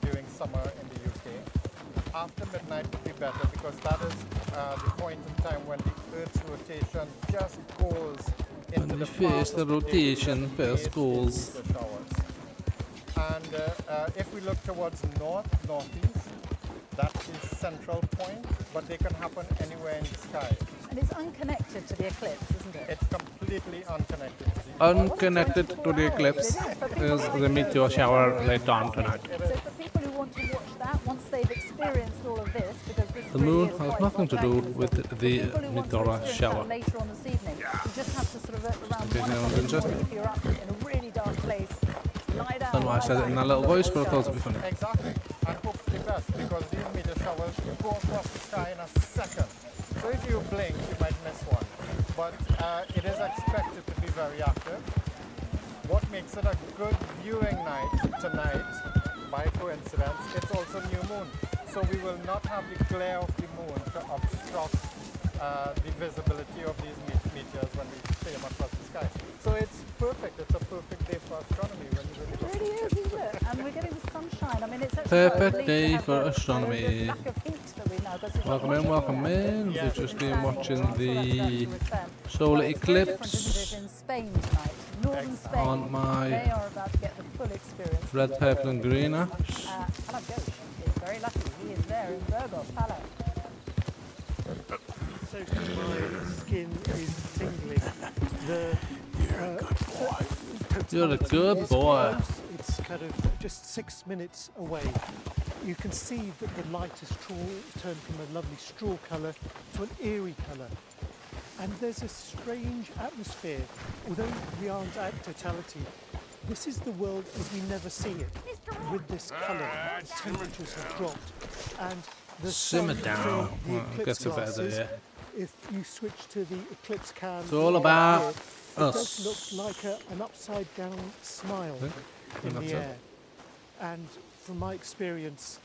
during summer in the UK. After midnight would be better because that is the point in time when the Earth's rotation just goes into the rotation first goes. And if we look towards northeast, that's the central point, but they can happen anywhere in the sky. And it's unconnected to the eclipse, isn't it? It's completely unconnected to the Unconnected to the eclipse. There's the meteor shower later on tonight. So for people who want to watch that, once they've experienced all of this, because this The moon has nothing to do with the meteor shower. later on this evening, you just have to sort of around Taking 1 it on o'clock in the interest. morning, if you're up in a really dark place, lie down. Don't know why I said it in that little voice, but I thought it'd be funny. Exactly, and hopefully best, because these meteor showers go across the sky in a second. So if you blink, you might miss one. But it is expected to be very active. What makes it a good viewing night tonight, by coincidence, it's also new moon. So we will not have the glare of the moon to obstruct the visibility of these meteors when we see them across the sky. So it's perfect. It's a perfect day for astronomy when you really It really is, isn't it? And we're getting the sunshine. I mean, it's actually Perfect day for astronomy. lack of heat that we now got. Welcome in, welcome in. We've just been watching the solar eclipse In Spain tonight, northern Spain. on my They are about to get the full experience. red, purple and green apps. Alan Ghosh is very lucky. He is there in Burgos. Hello. So my skin is tingling. You're a good boy. You're a good boy. It's kind of just 6 minutes away. You can see that the light has turned from a lovely straw colour to an eerie colour. And there's a strange atmosphere. Although we aren't at totality, this is the world as we never see it. With this colour, temperatures have dropped. And the Simmer sun down. through the Well, eclipse gets a better, glasses, yeah. if you switch to the eclipse cam, It's all about it us. does look like an upside down smile in that's the it. air. And from my experience,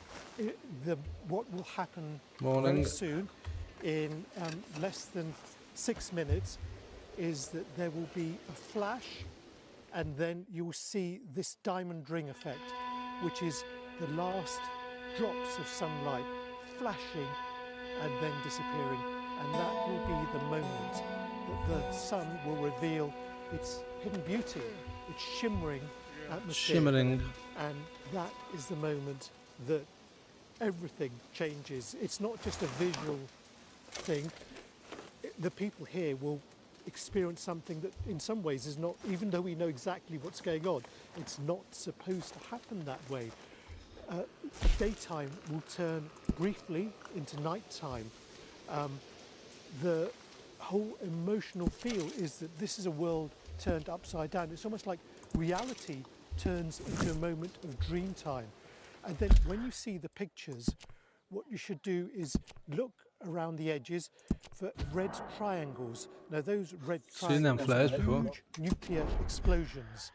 what will happen Morning. very soon, in less than 6 minutes, is that there will be a flash, and then you will see this diamond ring effect, which is the last drops of sunlight flashing and then disappearing. And that will be the moment that the sun will reveal its hidden beauty, its shimmering atmosphere. Shimmering. And that is the moment that everything changes. It's not just a visual thing. The people here will experience something that in some ways is not, even though we know exactly what's going on, it's not supposed to happen that way. Daytime will turn briefly into nighttime. The whole emotional feel is that this is a world turned upside down. It's almost like reality turns into a moment of dream time. And then when you see the pictures, what you should do is look around the edges for red triangles. Now those red Seen them triangles flares are before. huge nuclear explosions.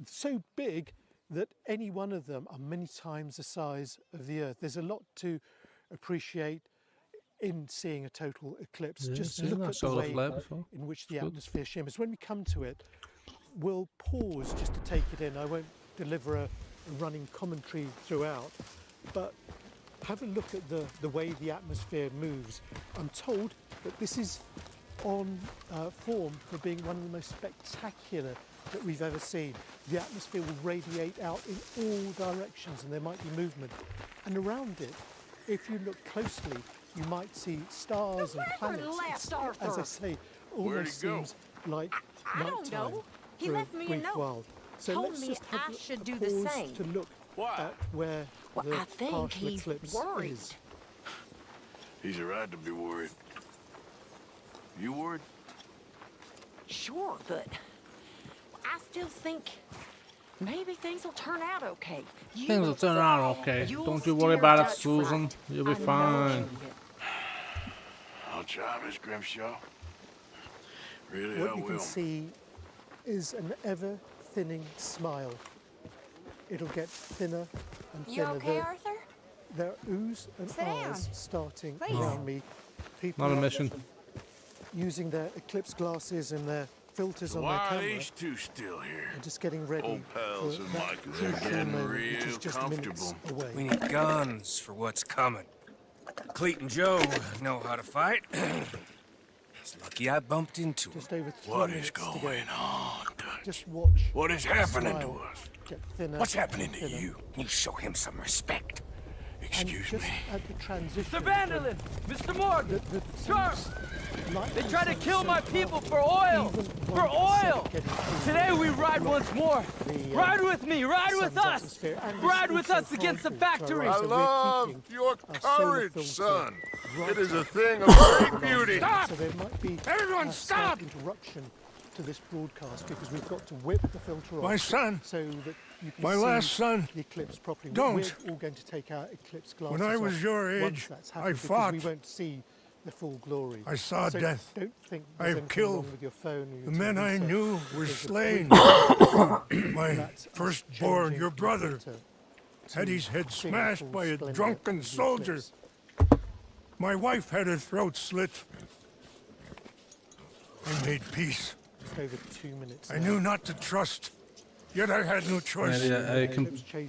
So big that any one of them are many times the size of the Earth. There's a lot to appreciate in seeing a total eclipse. Yeah, Just seen look that at the solar way flare before. in which the Good. atmosphere shimmers. When we come to it, we'll pause just to take it in. I won't deliver a running commentary throughout, but have a look at the way the atmosphere moves. I'm told that this is on form for being one of the most spectacular that we've ever seen. The atmosphere will radiate out in all directions and there might be movement. And around it, if you look closely, you might see stars and planets. left, Arthur? As I say, Where'd almost he go? seems like I don't nighttime know. He for left me a brief note. while. So Told let's me just have I should a do the pause same. to look at where Well, the I think partial he's eclipse worried. is. He's a right to be worried. You worried? Sure, but I still think maybe things will turn out okay. Things will turn out okay. Don't you worry about it, Susan. You'll be fine. I'll try, Miss Grimshaw. Really, What I you will. can see is an ever thinning smile. It'll get thinner and You thinner. okay, Arthur? There are oohs and Sit down. ahs starting Please. around me. People Not a mission. using their eclipse glasses and their filters on their Why are camera. these two still here? And just getting ready Old pals for of that Micah. They're crucial getting moment, which real is just minutes comfortable. away. We need guns for what's coming. Cleet and Joe know how to fight. It's lucky I bumped into him. Just over 3 What is minutes to go. going on, Dutch? Just watch. What is the happening to smile us? get thinner What's and happening to thinner. you? You show him some respect. Excuse and just at the transition. Mr. Vanderlyn! Mr. Morgan! Sharp! They try to kill my people for oil! For oil! Today we ride once more! Ride with me! Ride with us! Ride with us against the factory! I love your courage, son. It is a thing of great beauty. Stop! So there might be Everyone a stop! slight interruption to this broadcast because we've got to whip the filter off. My son. So that you can My see last son. the eclipse properly. Don't. We're all going to take our eclipse glasses When I was off your once age, that's I happened because fought. we won't see the full glory. I saw So death. Don't think I there's have anything killed. wrong with your phone or your The men TV I set. knew were There's a slain. quick- My That's us firstborn, changing your the brother, filter had to his head see the smashed full by a splendor drunken of the soldier. eclipse. My wife had her throat slit. I made peace. Just over 2 minutes. I knew not to trust, yet I had no choice.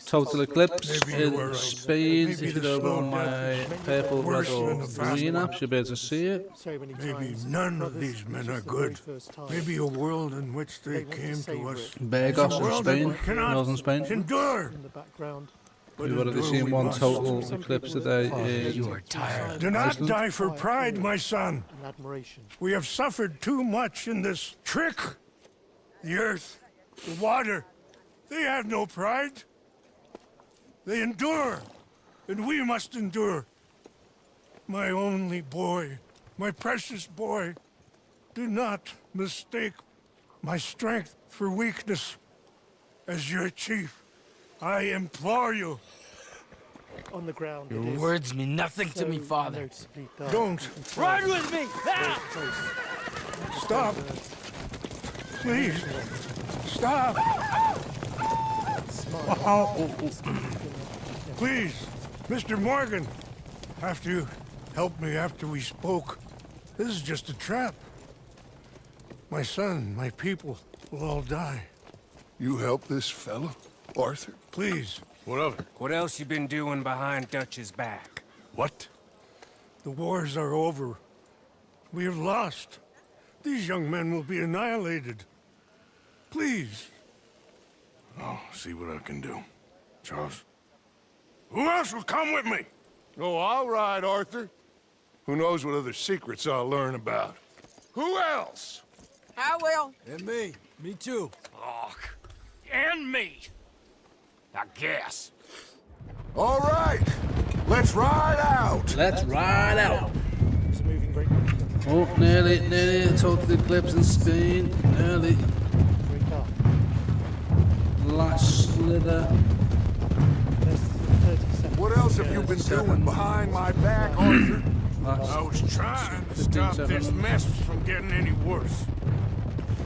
Total eclipse Maybe you in were right. Spain. Maybe If you the go slow on my death is purple, red worse or than the fast green one. app, you'll be able to see it. Maybe none of these men are good. Maybe a world in which they came to us. Burgos A in world that Spain, we cannot northern Spain. endure. In the background. We've already seen one total eclipse today in Do not Iceland. die for pride, my son. And admiration. We have suffered too much in this trick. The earth, the water, they have no pride. They endure, and we must endure. My only boy, my precious boy, do not mistake my strength for weakness. As your chief, I implore you. On the ground. Your words mean nothing to me, Father. Don't. Ride with me! Ah! Stop. Please. Stop. Please, Mr. Morgan. After you helped me after we spoke, this is just a trap. My son, my people will all die. You help this fellow, Arthur? Please. What of it? What else you been doing behind Dutch's back? What? The wars are over. We have lost. These young men will be annihilated. Please. I'll see what I can do. Charles? Who else will come with me? Oh, all right, Arthur. Who knows what other secrets I'll learn about? Who else? I will. And me. Me too. Oh, and me. I guess. All right. Let's ride out. Let's ride out. It's moving very quickly. Oh, nearly a total eclipse in Spain. Nearly. Very dark. Last slither. There's 30 seconds. What else have you been doing behind my back, Arthur? I was trying to stop this mess from getting any worse.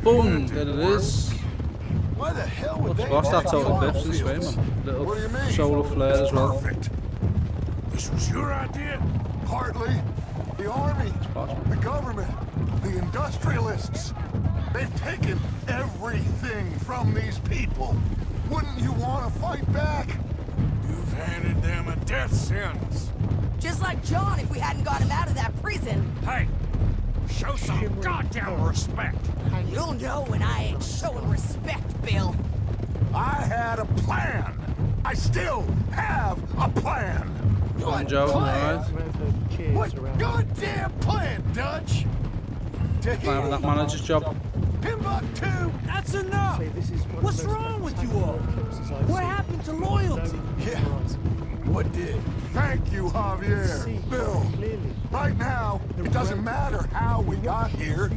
Boom! There it is. Why the hell would they Lost that attack total the eclipse in Spain, fields? man. What do you Little mean? solar flare as well. Perfect. This was your idea? Hardly. The army, the government, the industrialists. They've taken everything from these people. Wouldn't you want to fight back? You've handed them a death sentence. Just like John if we hadn't got him out of that prison. Hey, show some goddamn respect. You'll know when I ain't showing respect, Bill. I had a plan. I still have a plan. Go on, Joe. Alright. What goddamn plan, Dutch? Playing that manager's job. Timbuktu! That's enough! What's wrong with you all? What happened to loyalty? Yeah. What did? Thank you, Javier. Bill, right now, it doesn't matter how we got here.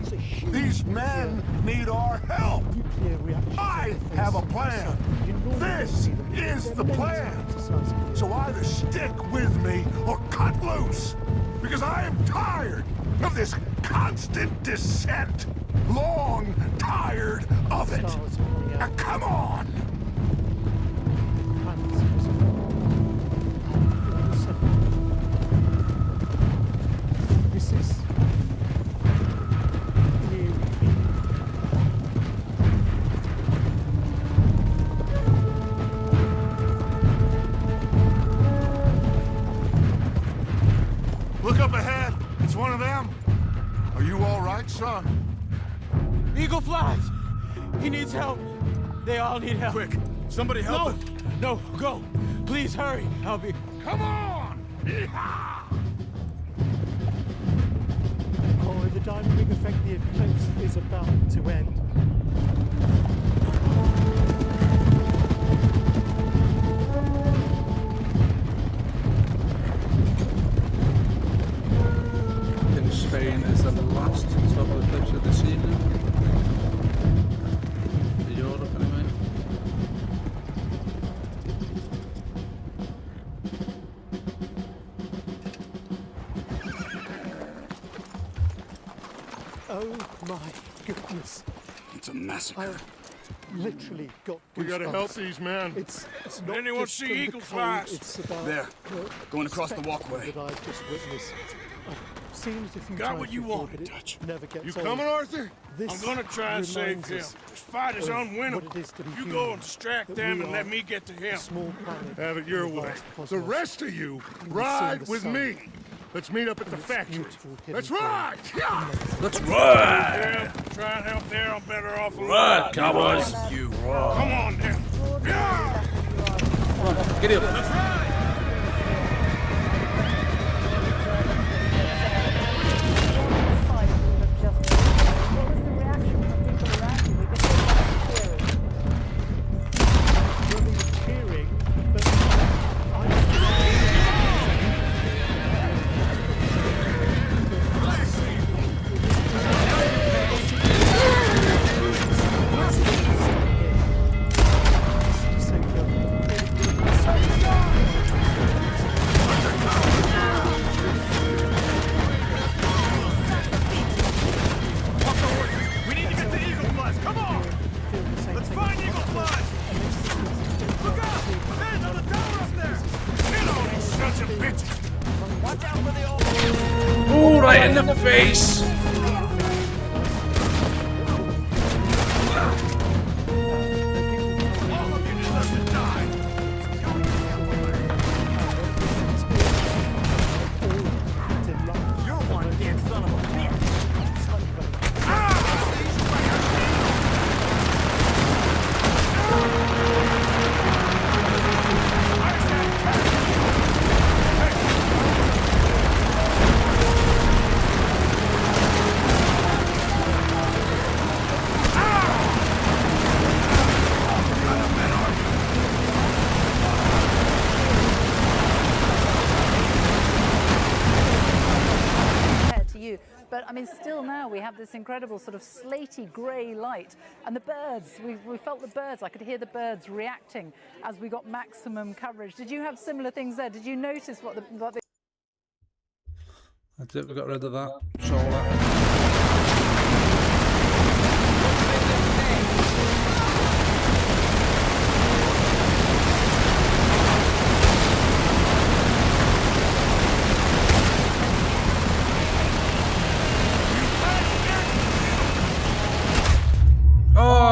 These men need our help. I have a plan. This is the plan. So either stick with me or cut loose. Because I am tired of this constant descent. Long tired of it. Now come on. This is Look up ahead. It's one of them. Are you all right, son? Eagle flies! He needs help. They all need help. Quick, somebody help him. No, go. Please hurry. I'll be... Come on! Yeehaw! Oh, the dynamic effect, the eclipse is about to end. In Spain is the last total eclipse of this evening. In Europe, anyway. Oh my goodness. It's a massacre. I literally got We gotta goosebumps. help these men. It's not Anyone just see from the eagle cold, flies? It's about There, the going across the spectacle walkway. that I've just witnessed. I've seen it a few Got times what you before, wanted, but it Dutch. never gets You old. coming, Arthur? This I'm gonna try and save reminds him. us This fight is of unwinnable. what it is to be You human, go and distract that them we and are let me get to him. a small planet Have it your in a way. vast cosmos. The rest of you, And ride we're seeing with the me. sun. Let's meet up at the It's factory. beautiful hidden Let's flame. ride! Yeah. Let's ride! Yeah, try and help there. I'm better off alone. Ride, cowboys! You. Come on, then. Yeah. Get up! Let's ride! Ooh, right in the face! But I mean, still now we have this incredible sort of slaty grey light, and the birds. We felt the birds. I could hear the birds reacting as we got maximum coverage. Did you have similar things there? Did you notice what the That's it. We got rid of that. Solar.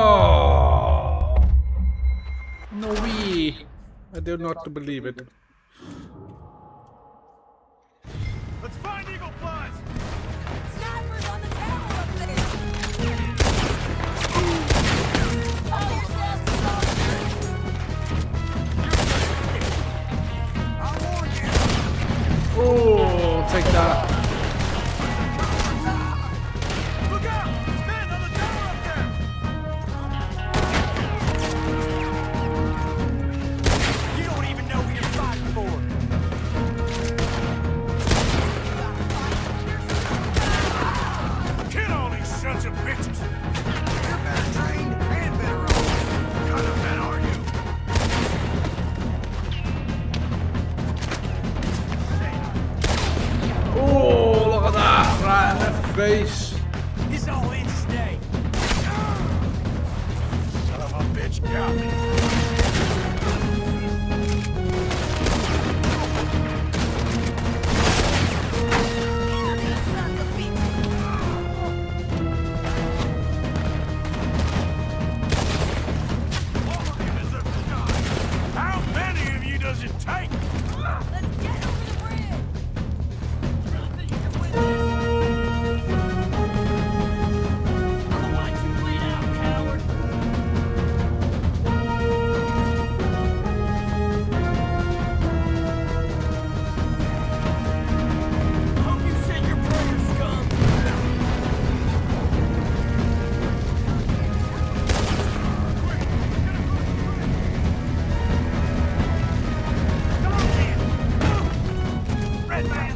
Oh! No way! I dare not to believe it. Let's find eagle flies! Snipers on the tower up there! Oh, take that. Look out! Men on the tower up there! You don't even know who you're fighting for. Kill all these sons of bitches! You're better trained and better armed. What kind of men are you? Oh, look at that! Right in the face. He's all in today. Son of a bitch, got me! How many of you does it take? Let's get over the bridge! Otherwise you bleed out, coward. Hope you said your prayers, scum. Red man!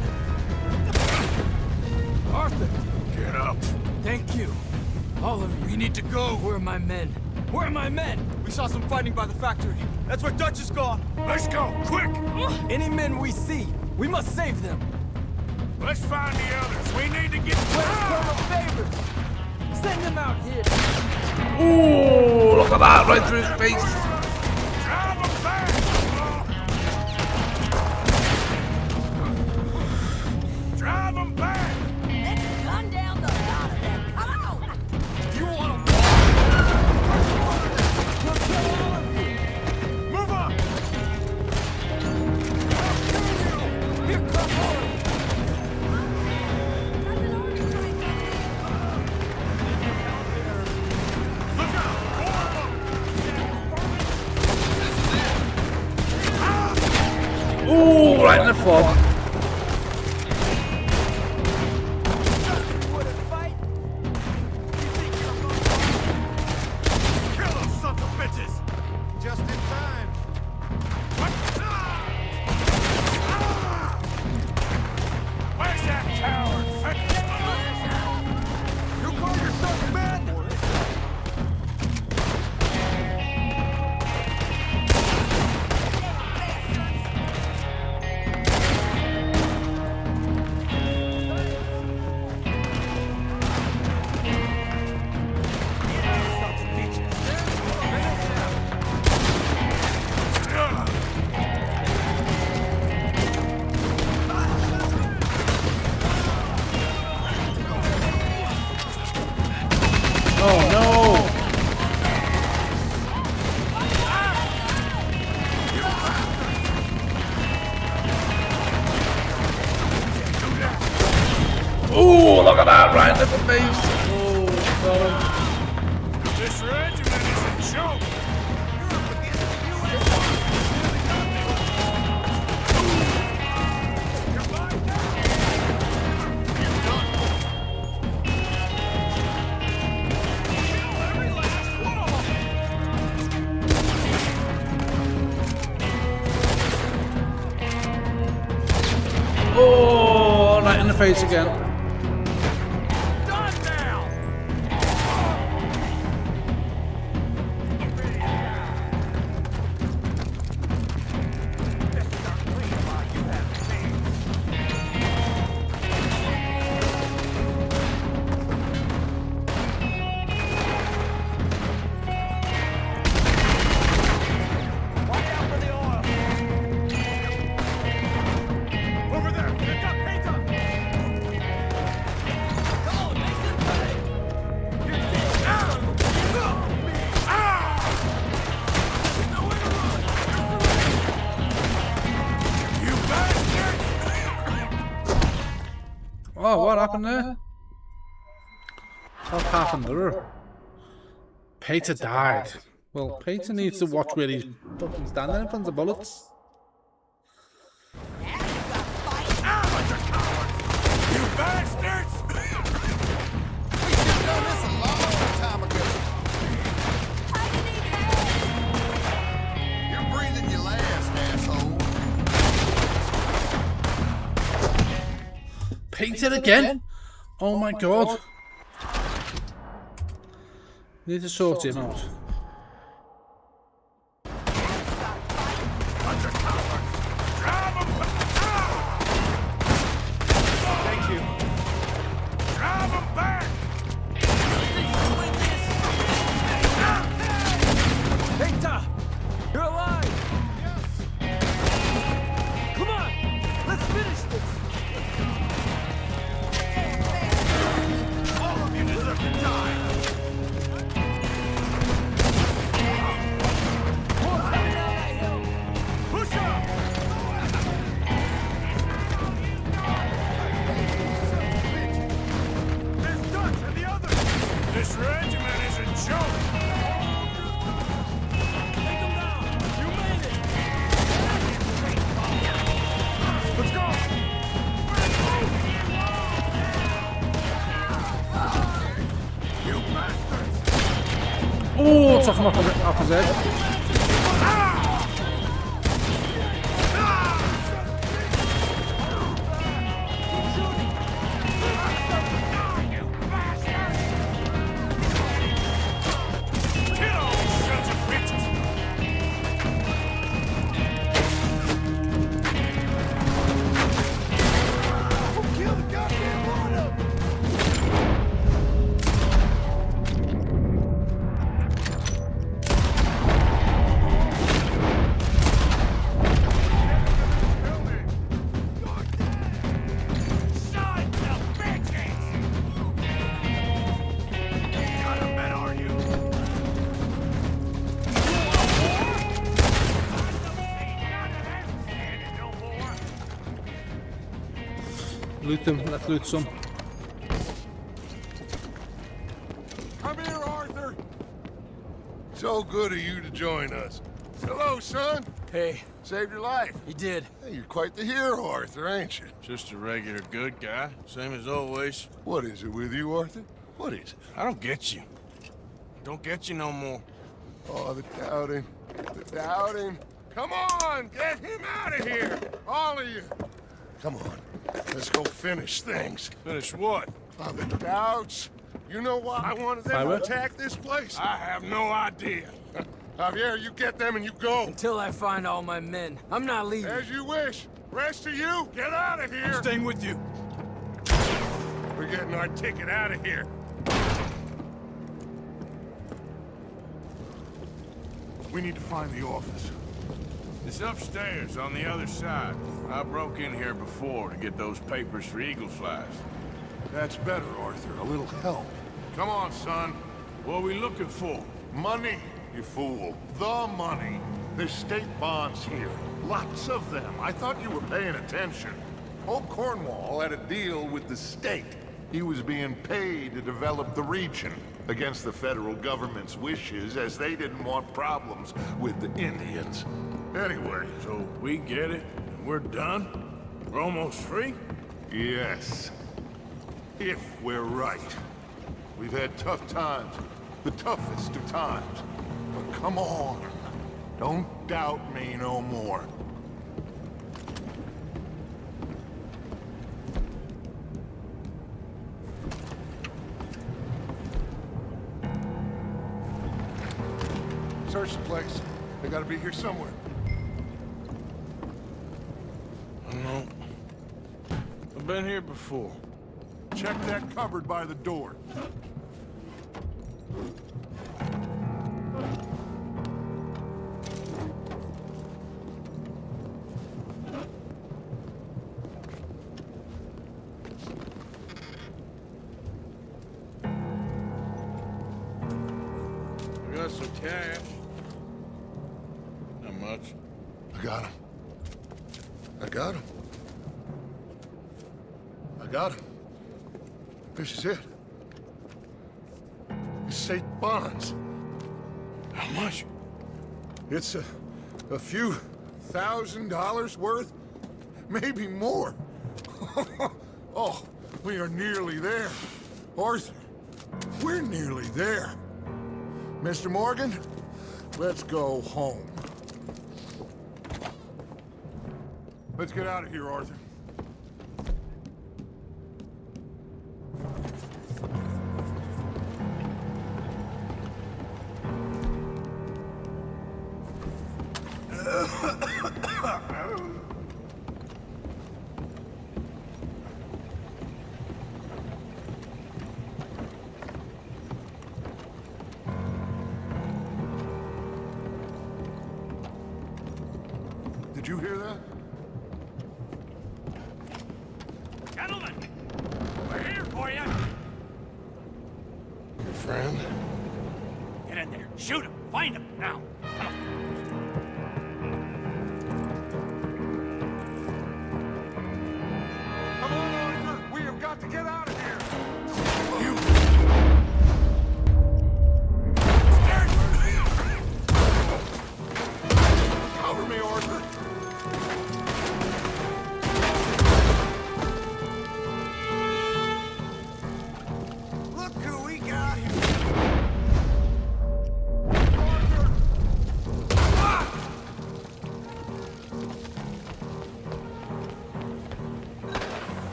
Arthur, Get up. thank you. All of you. We need to go. Where are my men? Where are my men? We saw some fighting by the factory. That's where Dutch is gone. Let's go, quick! Any men we see, we must save them. Let's find the others. We need to get... Where's Colonel Favors? Send them out here. Oh, look at that! Right through his face. Drive them back! Drive them back! right in the foot. Kill those sons of bitches! Just in time. Where's that coward? You call yourself men? Oh no! Oh, look at that, right in the face! Oh, got him. This regiment is a joke. Oh, right in the face again. Over there, pick up Peter! Oh, what happened there? What happened there? Peter died. Well, Peter needs to watch where he's fucking standing in front of bullets. You bastards! We should have done this a long time ago. You're breathing your last, asshole. Peter again? Oh my god. Need to sort him out. Thank you. Drive him back! Peter! You're alive! Yes! Come on! Let's finish this! All of you deserve to die! Push up! There's Dutch and the others! This regiment is a joke! Take them down! You made it! Let's go! You bastards! Oh, took him off his head. Loot them, let's loot some. Come here, Arthur! So good of you to join us. Hello, son. Hey. Saved your life. He did. Hey, you're quite the hero, Arthur, ain't you? Just a regular good guy, same as always. What is it with you, Arthur? What is it? I don't get you. Don't get you no more. Oh, the doubting. The doubting. Come on, get him out of here! All of you! Come on, let's go finish things. Finish what? Oh, the doubts. You know why I wanted them to attack this place? I have no idea. Javier, you get them and you go. Until I find all my men. I'm not leaving. As you wish. Rest of you, get out of here. I'm staying with you. We're getting our ticket out of here. We need to find the office. It's upstairs on the other side. I broke in here before to get those papers for Eagle Flies. That's better, Arthur. A little help. Come on, son. What are we looking for? Money, you fool. The money. There's state bonds here. Lots of them. I thought you were paying attention. Old Cornwall had a deal with the state. He was being paid to develop the region against the federal government's wishes, as they didn't want problems with the Indians. Anyway. So we get it, and we're done? We're almost free? Yes. If we're right. We've had tough times. The toughest of times. But come on. Don't doubt me no more. Search the place. They gotta be here somewhere. I don't know. I've been here before. Check that cupboard by the door. I got some cash. Not much. I got him. I got him. I got him. This is it. It's state bonds. How much? It's a few $1,000s worth. Maybe more. Oh, we are nearly there. Arthur, we're nearly there. Mr. Morgan, let's go home. Let's get out of here, Arthur. Did you hear that? Gentlemen, we're here for you. Your friend? Get in there. Shoot him. Find him now. Come on, Arthur. We have got to get out of here. Cover me, Arthur. Look who we got here.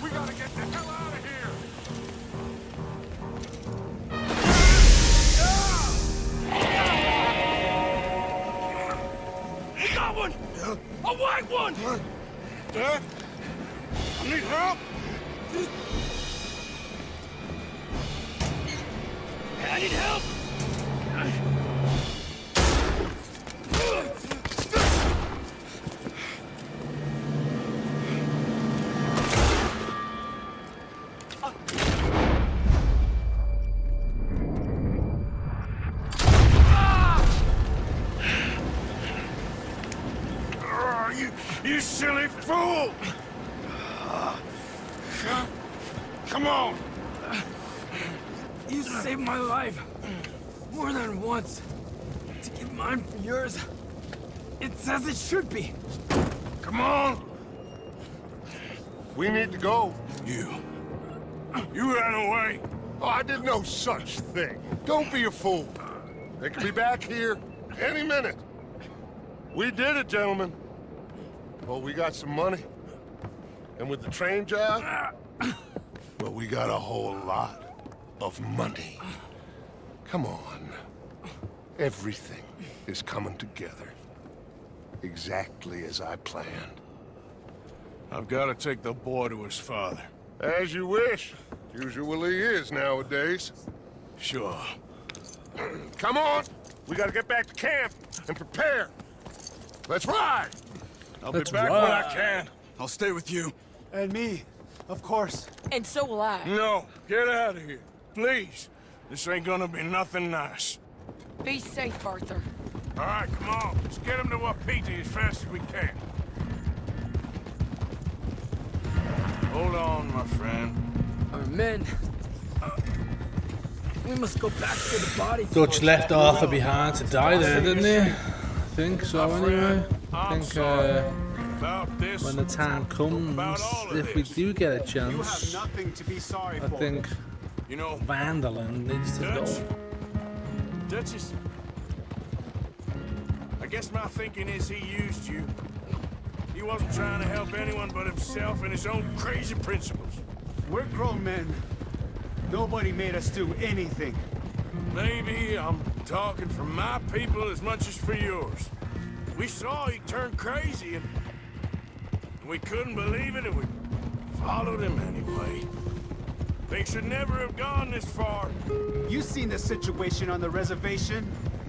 We gotta get the hell out of here. We got one. A white one. Dad? I need help? I need help. You silly fool! Come on! You saved my life more than once to get mine for yours. It's as it should be. Come on! We need to go. You ran away. Oh, I did no such thing. Don't be a fool. They could be back here any minute. We did it, gentlemen. Well, we got some money. And with the train job, well, we got a whole lot of money. Come on. Everything is coming together. Exactly as I planned. I've got to take the boy to his father. As you wish. Usually is nowadays. Sure. Come on! We gotta get back to camp and prepare. Let's ride! I'll be back when I can. I'll stay with you. And me, of course. And so will I. No, get out of here. Please. This ain't gonna be nothing nice. Be safe, Arthur. All right, come on. Let's get him to Wapiti as fast as we can. Hold on, my friend. Our men. We must go back to the bodies. Dutch left Arthur behind to die there, didn't he? I think so, anyway. I think when the time comes, if we do get a chance, I think Vanderland needs to go. Dutch is... I guess my thinking is he used you. He wasn't trying to help anyone but himself and his own crazy principles. We're grown men. Nobody made us do anything. Maybe I'm talking for my people as much as for yours. We saw he turned crazy and we couldn't believe it and we followed him anyway. Things should never have gone this far. You seen the situation on the reservation?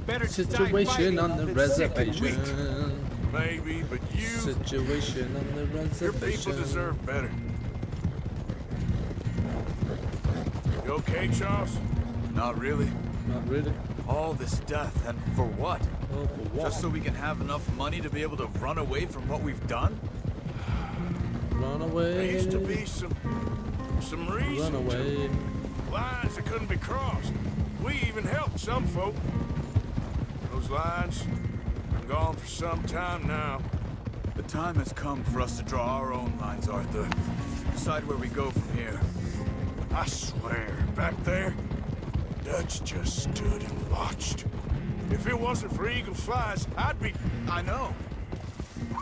Better to die Situation fighting on the than sick and reservation. Maybe, but you... Situation on the reservation. Your people deserve better. You okay, Charles? Not really. Not really. All this death, and for what? Oh, for what? Just so we can have enough money to be able to run away from what we've done? Run away. There used to be some reason Run away. to lines that couldn't be crossed. We even helped some folk. Those lines are gone for some time now. The time has come for us to draw our own lines, Arthur. Decide where we go from here. I swear, back there, Dutch just stood and watched. If it wasn't for Eagle Flies, I'd be... I know.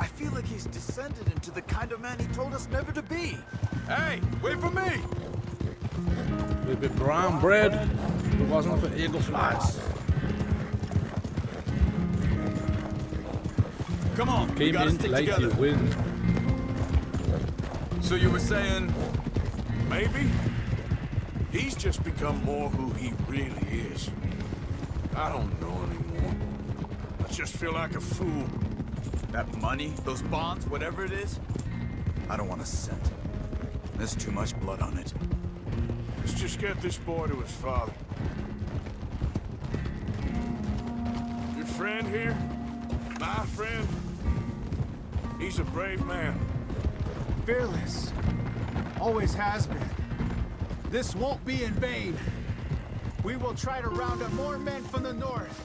I feel like he's descended into the kind of man he told us never to be. Hey, wait for me! We'd be brown bread if it wasn't for eagle flies. Come on, we Came gotta in stick like together. you win. So you were saying... Maybe? He's just become more who he really is. I don't know anymore. I just feel like a fool. That money, those bonds, whatever it is, I don't want a cent. There's too much blood on it. Let's just get this boy to his father. Your friend here, my friend, he's a brave man. Fearless. Always has been. This won't be in vain. We will try to round up more men from the north,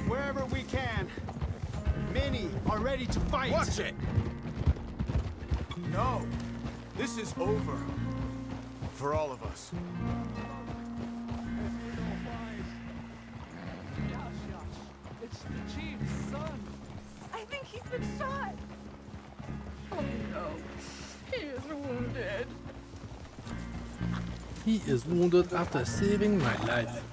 wherever we can. Many are ready to fight. Watch it! No. This is over. For all of us. It's the chief's son. I think he's been shot. Oh no, he is wounded. He is wounded after saving my life.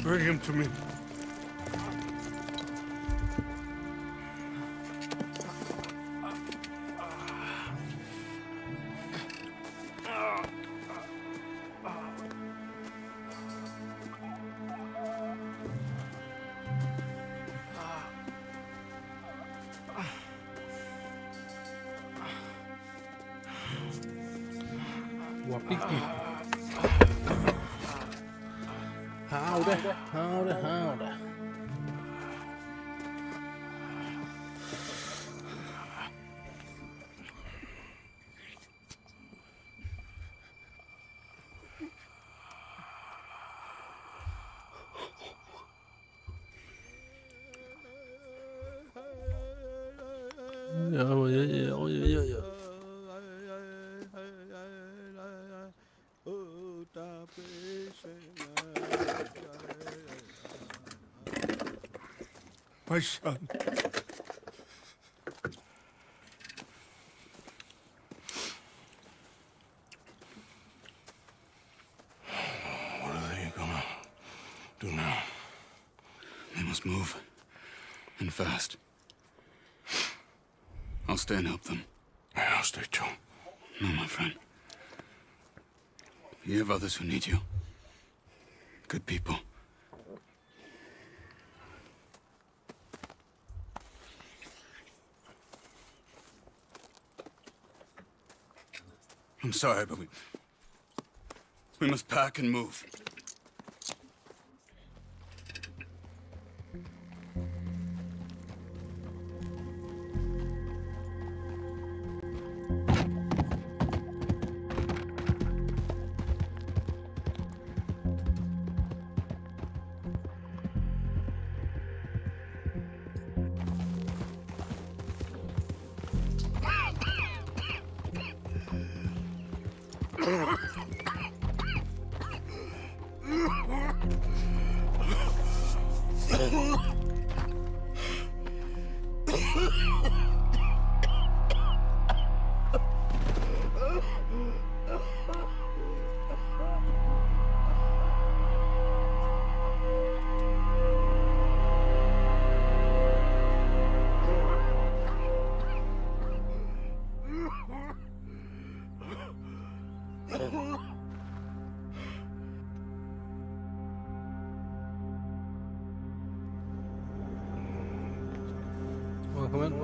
Bring him to me. Wapiti. Howdy, howdy, howdy. My son. What are they gonna do now? They must move. And fast. I'll stay and help them. Yeah, I'll stay too. No, my friend. You have others who need you. Good people. I'm sorry, but we must pack and move.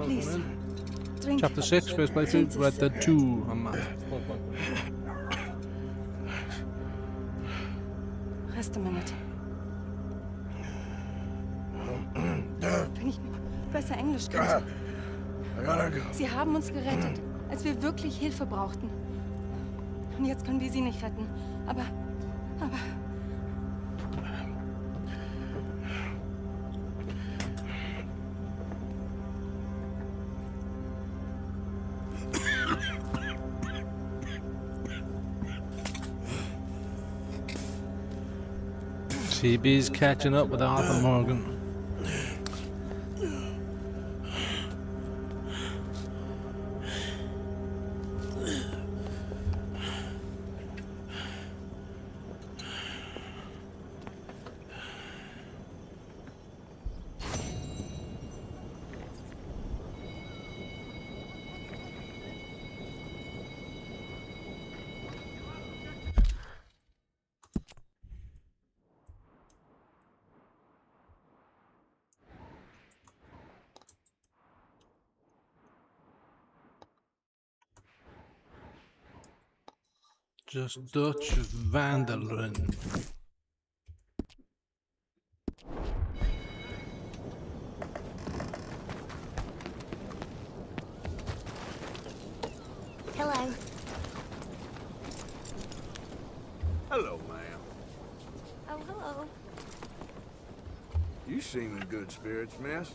Please. Chapter 6, first playthrough, Red Dead 2. I'm mad. Rest a minute. Wenn ich besser Englisch könnte. Sie haben uns gerettet, als wir wirklich Hilfe brauchten. Und jetzt können wir sie nicht retten. Aber... CB's catching up with Arthur Morgan. Just Dutch Vandalen. Hello. Hello, ma'am. Oh, hello. You seem in good spirits, miss.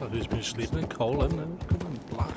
Who's been sleeping in coal, isn't it? Come on, black.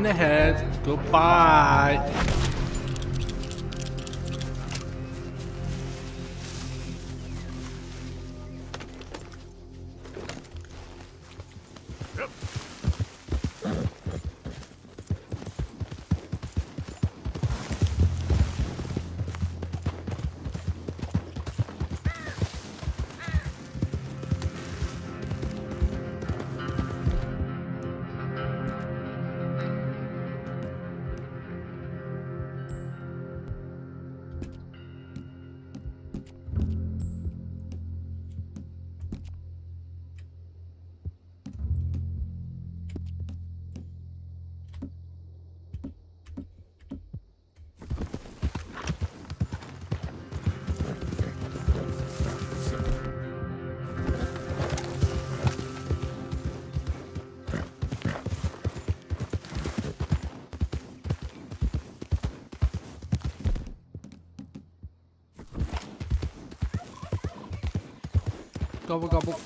in the head. Goodbye. Gobble, gobble.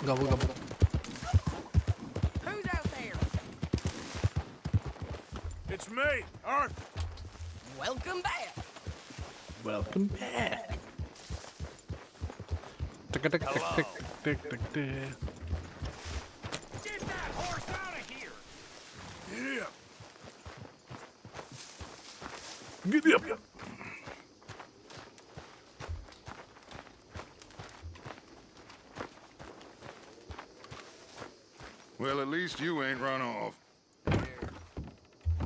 Gobble, gobble. Who's out there? It's me, Arthur. Welcome back. Welcome back. Tick, tick, tick, tick, tick, tick, tick. Get that horse out of here! Yeah. Get up. Well, at least you ain't run off.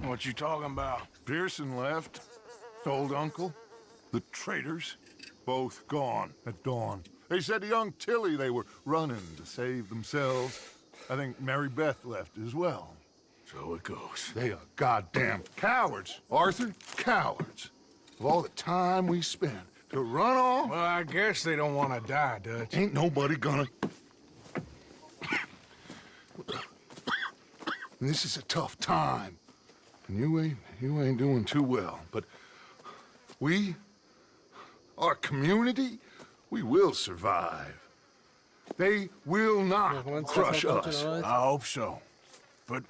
What you talking about? Pearson left. Old uncle. The traitors. Both gone at dawn. They said to young Tilly they were running to save themselves. I think Mary Beth left as well. So it goes. They are goddamn cowards, Arthur. Cowards. Of all the time we spent to run off. Well, I guess they don't want to die, Dutch. Ain't nobody gonna... This is a tough time. And you ain't doing too well. But we, our community, we will survive. They will not crush us. I hope so. But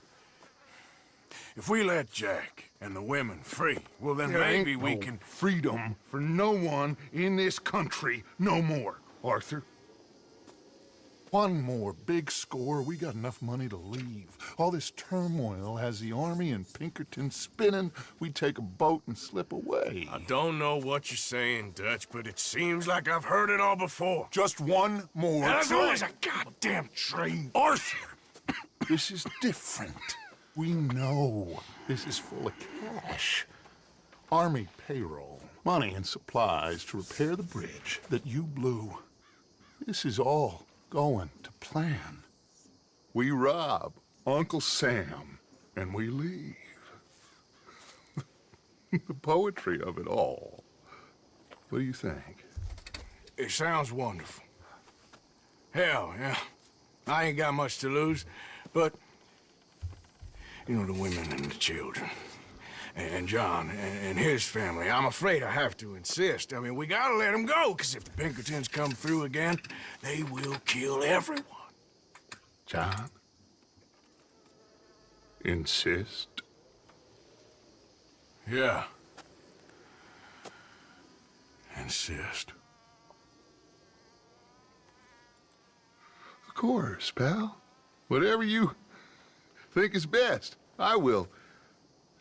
if we let Jack and the women free, well then There maybe ain't we no can... freedom for no one in this country no more, Arthur. One more big score, we got enough money to leave. All this turmoil has the army and Pinkerton spinning. We take a boat and slip away. I don't know what you're saying, Dutch, but it seems like I've heard it all before. Just one more As train. always a goddamn train. Arthur! This is different. We know this is full of cash. Army payroll, money and supplies to repair the bridge that you blew. This is all going to plan. We rob Uncle Sam and we leave. The poetry of it all. What do you think? It sounds wonderful. Hell, yeah. I ain't got much to lose, but... You know, the women and the children. And John and his family. I'm afraid I have to insist. I mean, we gotta let them go, because if the Pinkertons come through again, they will kill everyone. John? Insist? Yeah. Insist. Of course, pal. Whatever you think is best, I will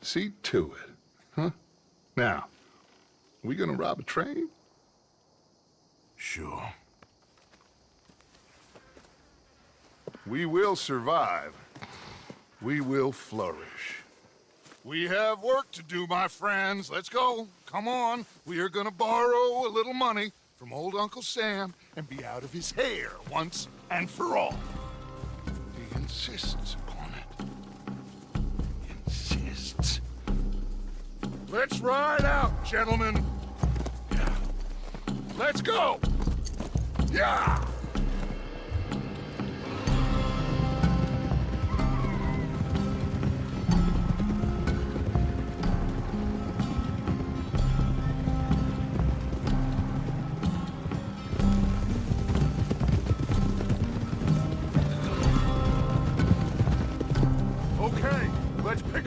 see to it. Huh? Now, we gonna rob a train? Sure. We will survive. We will flourish. We have work to do, my friends. Let's go. Come on. We are gonna borrow a little money from old Uncle Sam and be out of his hair once and for all. He insists upon it. Insists. Let's ride out, gentlemen. Yeah. Let's go. Yeah. Okay, let's pick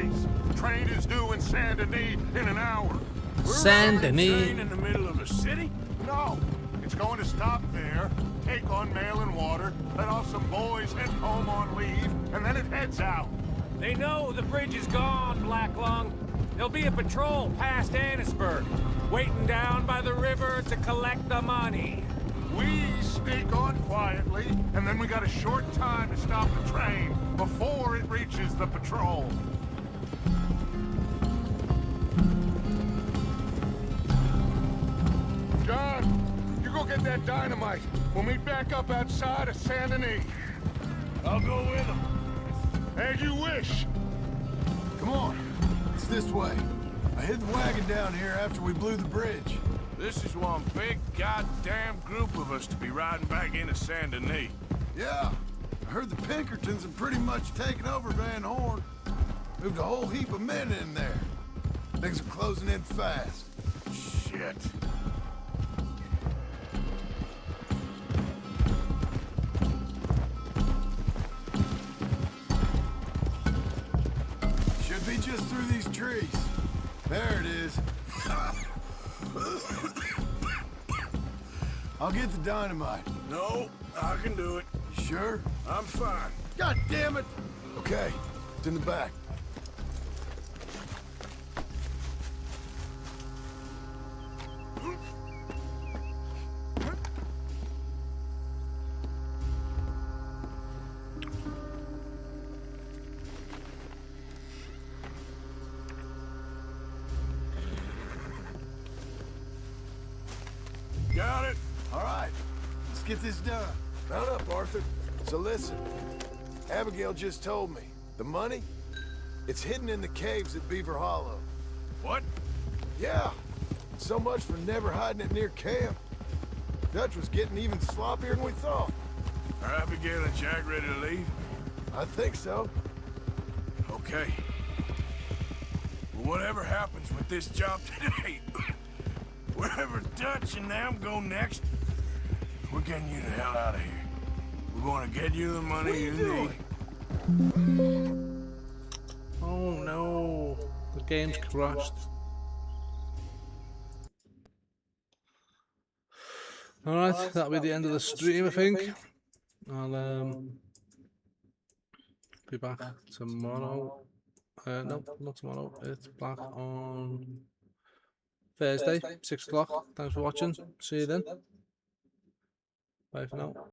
place. Train is due in Saint Denis in an hour. Saint Denis. Train in the middle of a city? No, it's going to stop there, take on mail and water, let off some boys heading home on leave, and then it heads out. They know the bridge is gone, Black Lung. There'll be a patrol past Annisburg, waiting down by the river to collect the money. We sneak on quietly, and then we got a short time to stop the train before it reaches the patrol. John, you go get that dynamite. We'll meet back up outside of Saint Denis. I'll go with them. As you wish. Come on, it's this way. I hid the wagon down here after we blew the bridge. This is one big goddamn group of us to be riding back into Saint Denis. Yeah, I heard the Pinkertons have pretty much taken over Van Horn. Moved a whole heap of men in there. Things are closing in fast. Shit. Should be just through these trees. There it is. I'll get the dynamite. No, I can do it. Sure? I'm fine. God damn it! Okay, it's in the back. Got it. All right, let's get this done. Mount up, Arthur. So listen, Abigail just told me, the money, it's hidden in the caves at Beaver Hollow. What? Yeah, so much for never hiding it near camp. Dutch was getting even sloppier than we thought. Are Abigail and Jack ready to leave? I think so. Okay. Well, whatever happens with this job today, wherever Dutch and them go next, we're getting you the hell out of here. We're going to get you the money you need. Oh no, the game's crashed. Alright, that'll be the end of the stream, I think. I'll be back tomorrow. No, not tomorrow. It's back on Thursday, 6 o'clock. Thanks for watching. See you then. Bye for now.